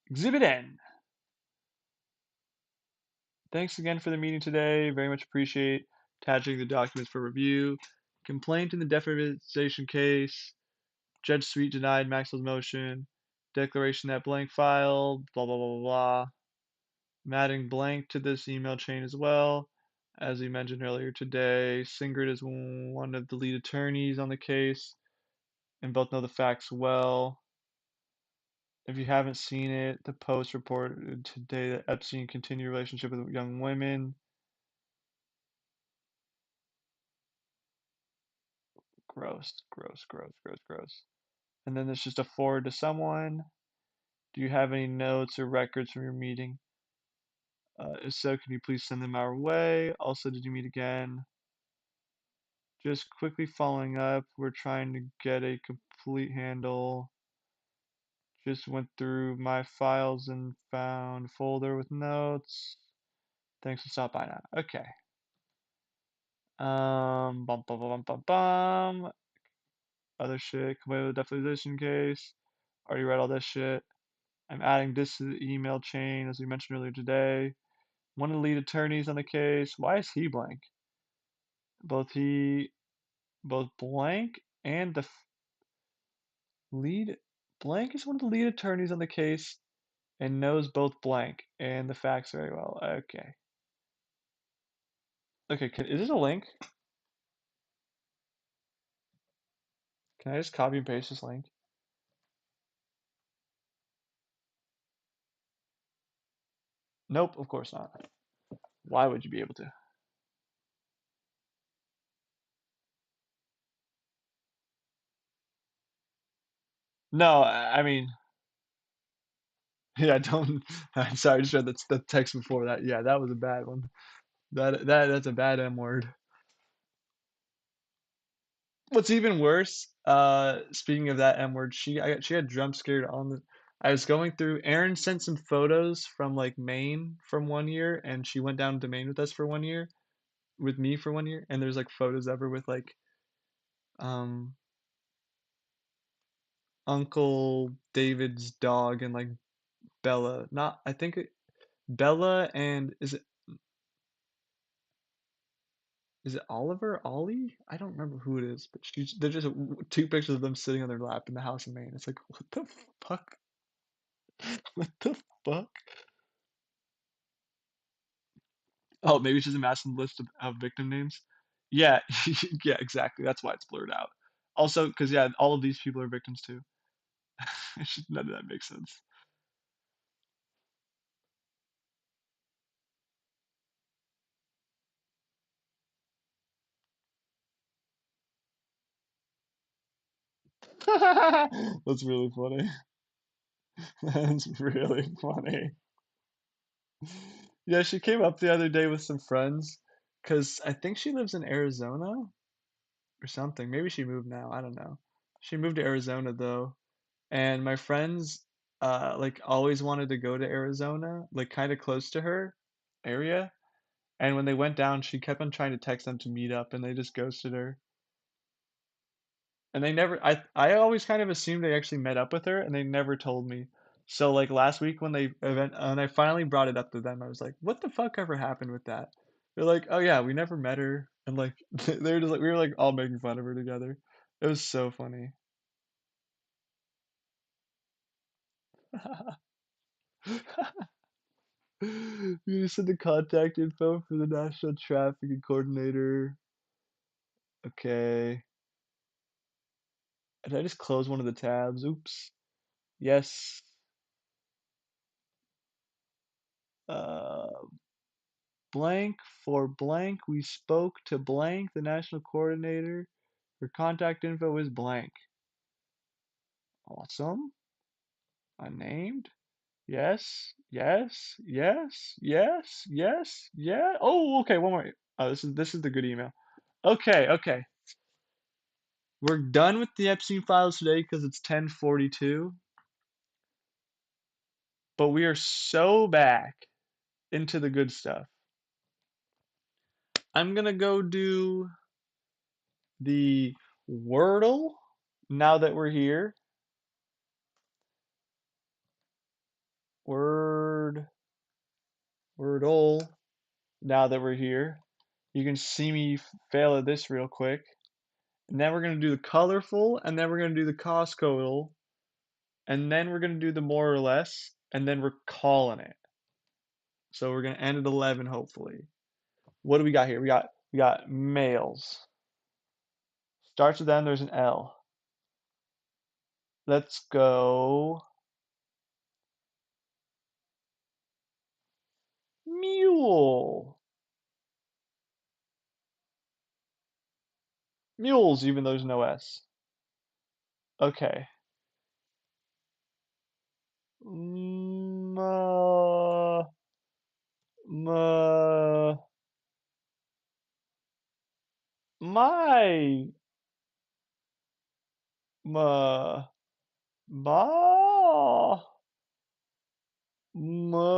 Exhibit N. Thanks again for the meeting today. Very much appreciate attaching the documents for review. Complaint in the defamation case. Judge Sweet denied Maxwell's motion. Declaration that blank filed. Blah blah blah blah blah. I'm adding blank to this email chain as well. As we mentioned earlier today, Singrid is one of the lead attorneys on the case, and both know the facts well. If you haven't seen it, the Post reported today that Epstein continued a relationship with young women. Gross, gross, gross, gross, gross. And then there's just a forward to someone. Do you have any notes or records from your meeting? If so, can you please send them our way? Also, did you meet again? Just quickly following up, we're trying to get a complete handle. Just went through my files and found a folder with notes. Thanks for stopping by now. Okay. Bum bum bum bum bum. Other shit. Complete with the deposition case. Already read all this shit. I'm adding this to the email chain, as we mentioned earlier today. One of the lead attorneys on the case. Why is he blank? Both blank and the lead. Blank is one of the lead attorneys on the case and knows both blank and the facts very well. Okay. Okay, is this a link? Can I just copy and paste this link? Nope, of course not. Why would you be able to? No, I mean, yeah, don't. I'm sorry, I just read the text before that. Yeah, that was a bad one. That's a bad M word. What's even worse, speaking of that M word, she had jump scared on the. I was going through. Erin sent some photos from like Maine from one year, and she went down to Maine with us for one year, with me for one year, and there's like photos of her with like um Uncle David's dog and like Bella. Not I think Bella and is it Oliver? Ollie? I don't remember who it is, but they're just two pictures of them sitting on their lap in the house in Maine. It's like, what the fuck? What the fuck? Oh, maybe it's just a massive list of victim names. Yeah, yeah, exactly. That's why it's blurred out. Also, because yeah, all of these people are victims too. None of that makes sense. That's really funny. That's really funny. Yeah, she came up the other day with some friends because I think she lives in Arizona or something. Maybe she moved now. I don't know. She moved to Arizona though, and my friends like always wanted to go to Arizona, like kind of close to her area. And when they went down, she kept on trying to text them to meet up, and they just ghosted her. And they never. I always kind of assumed they actually met up with her, and they never told me. So like last week when I finally brought it up to them, I was like, "What the fuck ever happened with that?" They're like, "Oh yeah, we never met her," and like they were just like we were like all making fun of her together. It was so funny. You said the contact info for the national trafficking coordinator. Okay. Did I just close one of the tabs? Oops. Yes. Uh, blank for blank. We spoke to blank, the national coordinator. Her contact info is blank. Awesome. Unnamed. Yes. Yes. Yes. Yes. Yes. Yeah. Oh, okay. One more. Oh, this is the good email. Okay. Okay. We're done with the Epstein files today because it's 10:42. But we are so back into the good stuff. I'm gonna go do the Wordle now that we're here. Word Wordle now that we're here. You can see me fail at this real quick. And then we're gonna do the colorful, and then we're gonna do the Costco, and then we're gonna do the more or less, and then we're calling it. So we're gonna end at 11, hopefully. What do we got here? We got males. Starts with them. There's an L. Let's go mule. Mules, even though there's no S. Okay. Ma, ma, my, ma, ma, ma,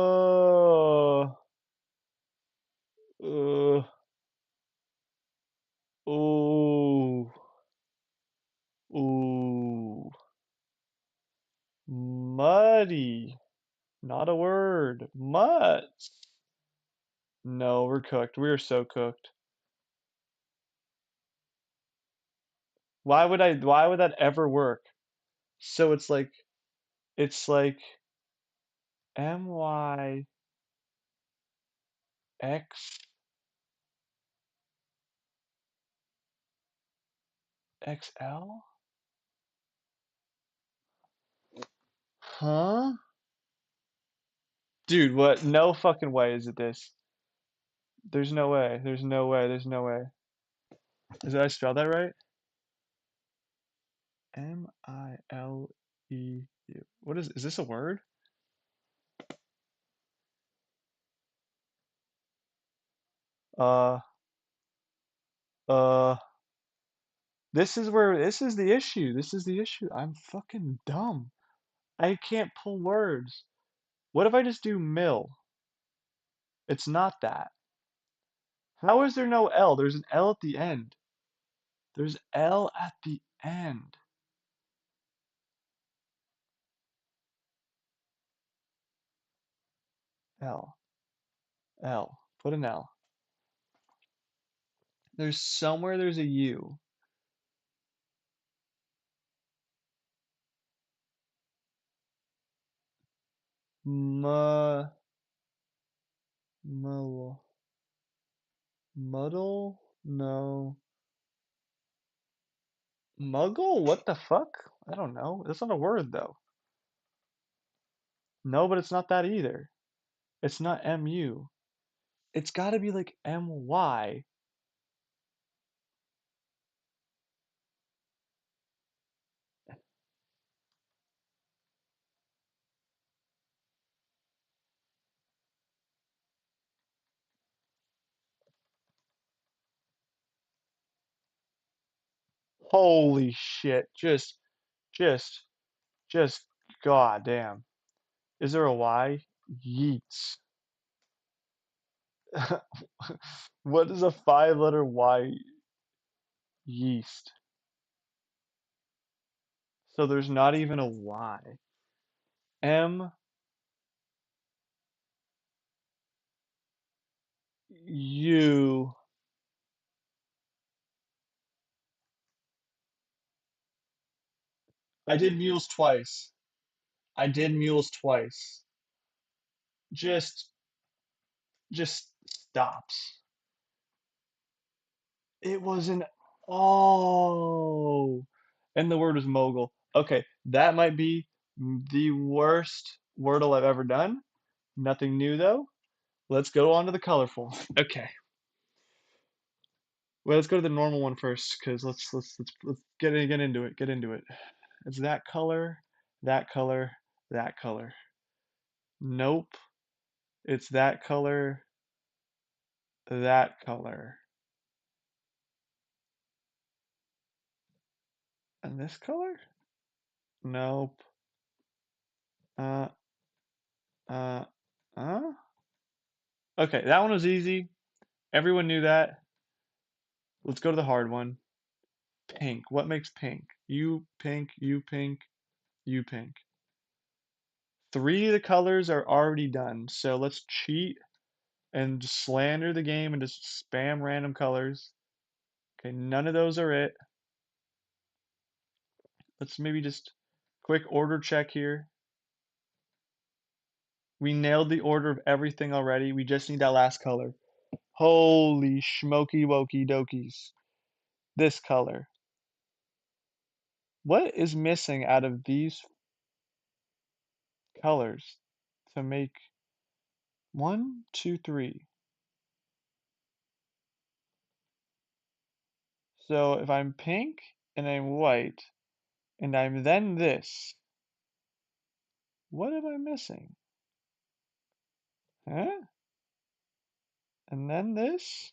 uh, ooh, ooh, muddy. Not a word. Mutts. No, we're cooked. We are so cooked. Why would that ever work? So it's like MYXL? Huh? Dude, what? No fucking way is it this. There's no way. There's no way. There's no way. Did I spell that right? Mileu. What is this a word? Uh uh this is the issue. This is the issue. I'm fucking dumb. I can't pull words. What if I just do mill? It's not that. How is there no L? There's an L at the end. There's L at the end. L. L. Put an L. There's somewhere there's a U. Mu muddle. Muddle? No. Muggle? What the fuck? I don't know. That's not a word though. No, but it's not that either. It's not MU. It's gotta be like MY. Holy shit. Just, just, goddamn. Is there a Y? Yeets. What is a 5-letter Y? Yeast. So there's not even a Y. M U. I did mules twice. I did mules twice. Just just stops. It was an oh, and the word was mogul. Okay, that might be the worst Wordle I've ever done. Nothing new though. Let's go on to the colorful. Okay. Well, let's go to the normal one first, because let's get into it. Get into it. It's that color, that color, that color. Nope. It's that color, that color. And this color? Nope. Uh, uh, uh? Okay, that one was easy. Everyone knew that. Let's go to the hard one. Pink. What makes pink? You pink, you pink, you pink. 3 of the colors are already done, so let's cheat and slander the game and just spam random colors. Okay, none of those are it. Let's maybe just quick order check here. We nailed the order of everything already. We just need that last color. Holy smoky wokey dokies. This color. What is missing out of these colors to make 1, 2, 3? So if I'm pink and I'm white and I'm then this, what am I missing? Huh? And then this?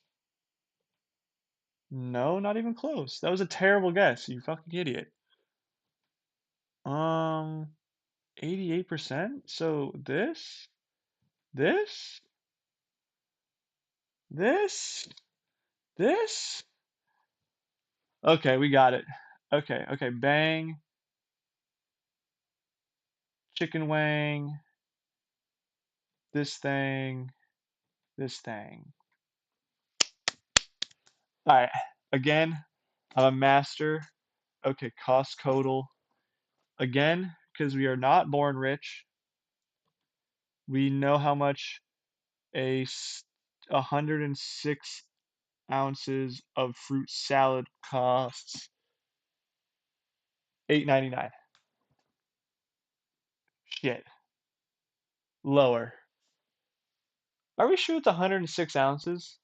No, not even close. That was a terrible guess, you fucking idiot. 88%? So this, this, this? Okay, we got it. Okay, okay, bang, chicken wang, this thing, this thing. All right. Again, I'm a master. Okay, cost total. Again, because we are not born rich, we know how much a 106 ounces of fruit salad costs. $8.99. Shit. Lower. Are we sure it's 106 ounces?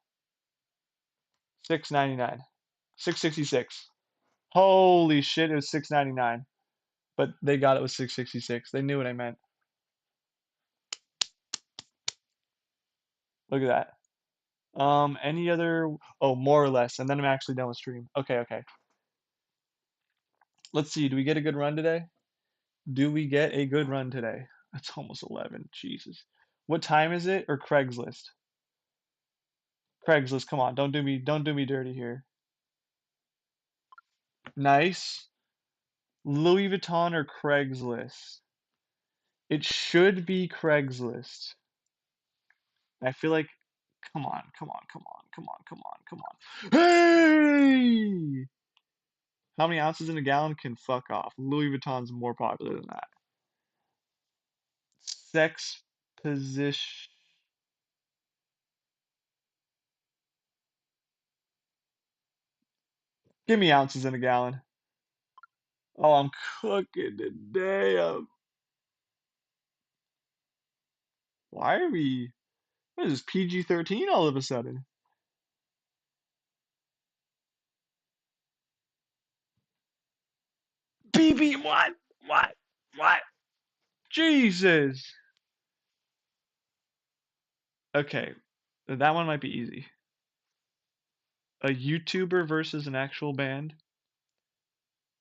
$6.99. $6.66. Holy shit, it was $6.99. But they got it with $6.66. They knew what I meant. Look at that. Any other? Oh, more or less, and then I'm actually done with stream. Okay, okay. Let's see. Do we get a good run today? Do we get a good run today? It's almost 11. Jesus. What time is it? Or Craigslist? Craigslist, come on. Don't do me dirty here. Nice. Louis Vuitton or Craigslist? It should be Craigslist. I feel like come on, come on, come on, come on, come on, come on. Hey! How many ounces in a gallon can fuck off? Louis Vuitton's more popular than that. Sex position. Give me ounces in a gallon. Oh, I'm cooking today. Why are we? What is this, PG-13 all of a sudden? BB, what? What? What? Jesus. Okay, that one might be easy. A YouTuber versus an actual band.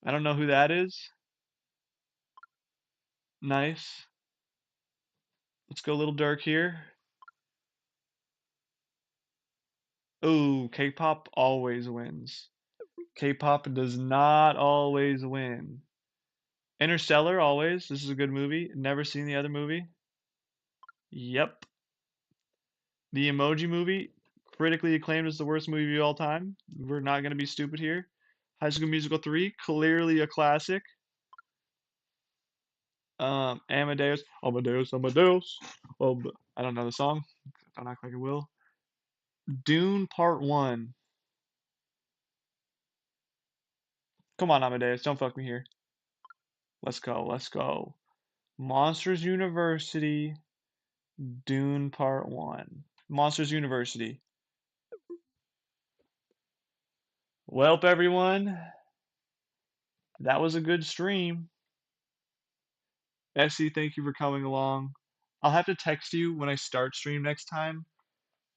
I don't know who that is. Nice. Let's go a little dark here. Oh, K-pop always wins. K-pop does not always win. Interstellar always. This is a good movie. Never seen the other movie. Yep. The Emoji Movie, critically acclaimed as the worst movie of all time. We're not going to be stupid here. High School Musical 3, clearly a classic. Amadeus, Amadeus, Amadeus. Oh, I don't know the song. Don't act like I will. Dune Part 1. Come on, Amadeus, don't fuck me here. Let's go, let's go. Monsters University, Dune Part 1. Monsters University. Welp, everyone. That was a good stream. Essie, thank you for coming along. I'll have to text you when I start stream next time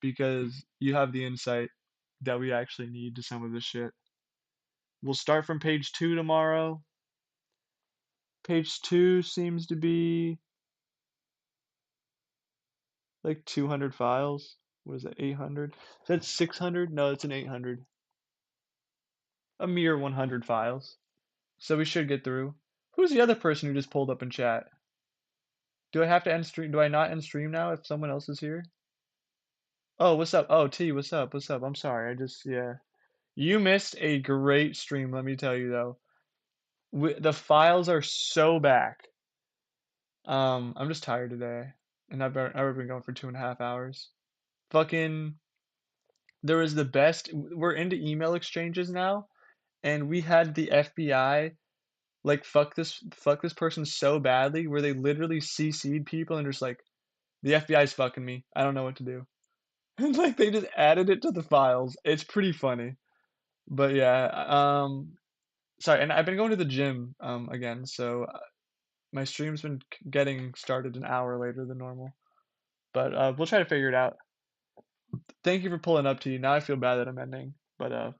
because you have the insight that we actually need to some of this shit. We'll start from page 2 tomorrow. Page 2 seems to be like 200 files. What is that, 800? Is that 600? No, it's an 800. A mere 100 files. So we should get through. Who's the other person who just pulled up in chat? Do I have to end stream? Do I not end stream now if someone else is here? Oh, what's up? Oh, T, what's up? What's up? I'm sorry. Yeah. You missed a great stream, let me tell you though. The files are so back. I'm just tired today, and I've been going for 2.5 hours. Fucking, there was the best. We're into email exchanges now, and we had the FBI like fuck this person so badly where they literally CC'd people and just like the FBI's fucking me. I don't know what to do. And like they just added it to the files. It's pretty funny. But yeah, sorry, and I've been going to the gym again, so my stream's been getting started an hour later than normal. But we'll try to figure it out. Thank you for pulling up to you. Now I feel bad that I'm ending, but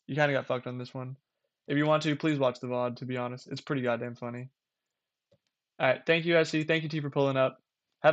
you kind of got fucked on this one. If you want to, please watch the VOD. To be honest, it's pretty goddamn funny. All right, thank you, SC. Thank you, T, for pulling up.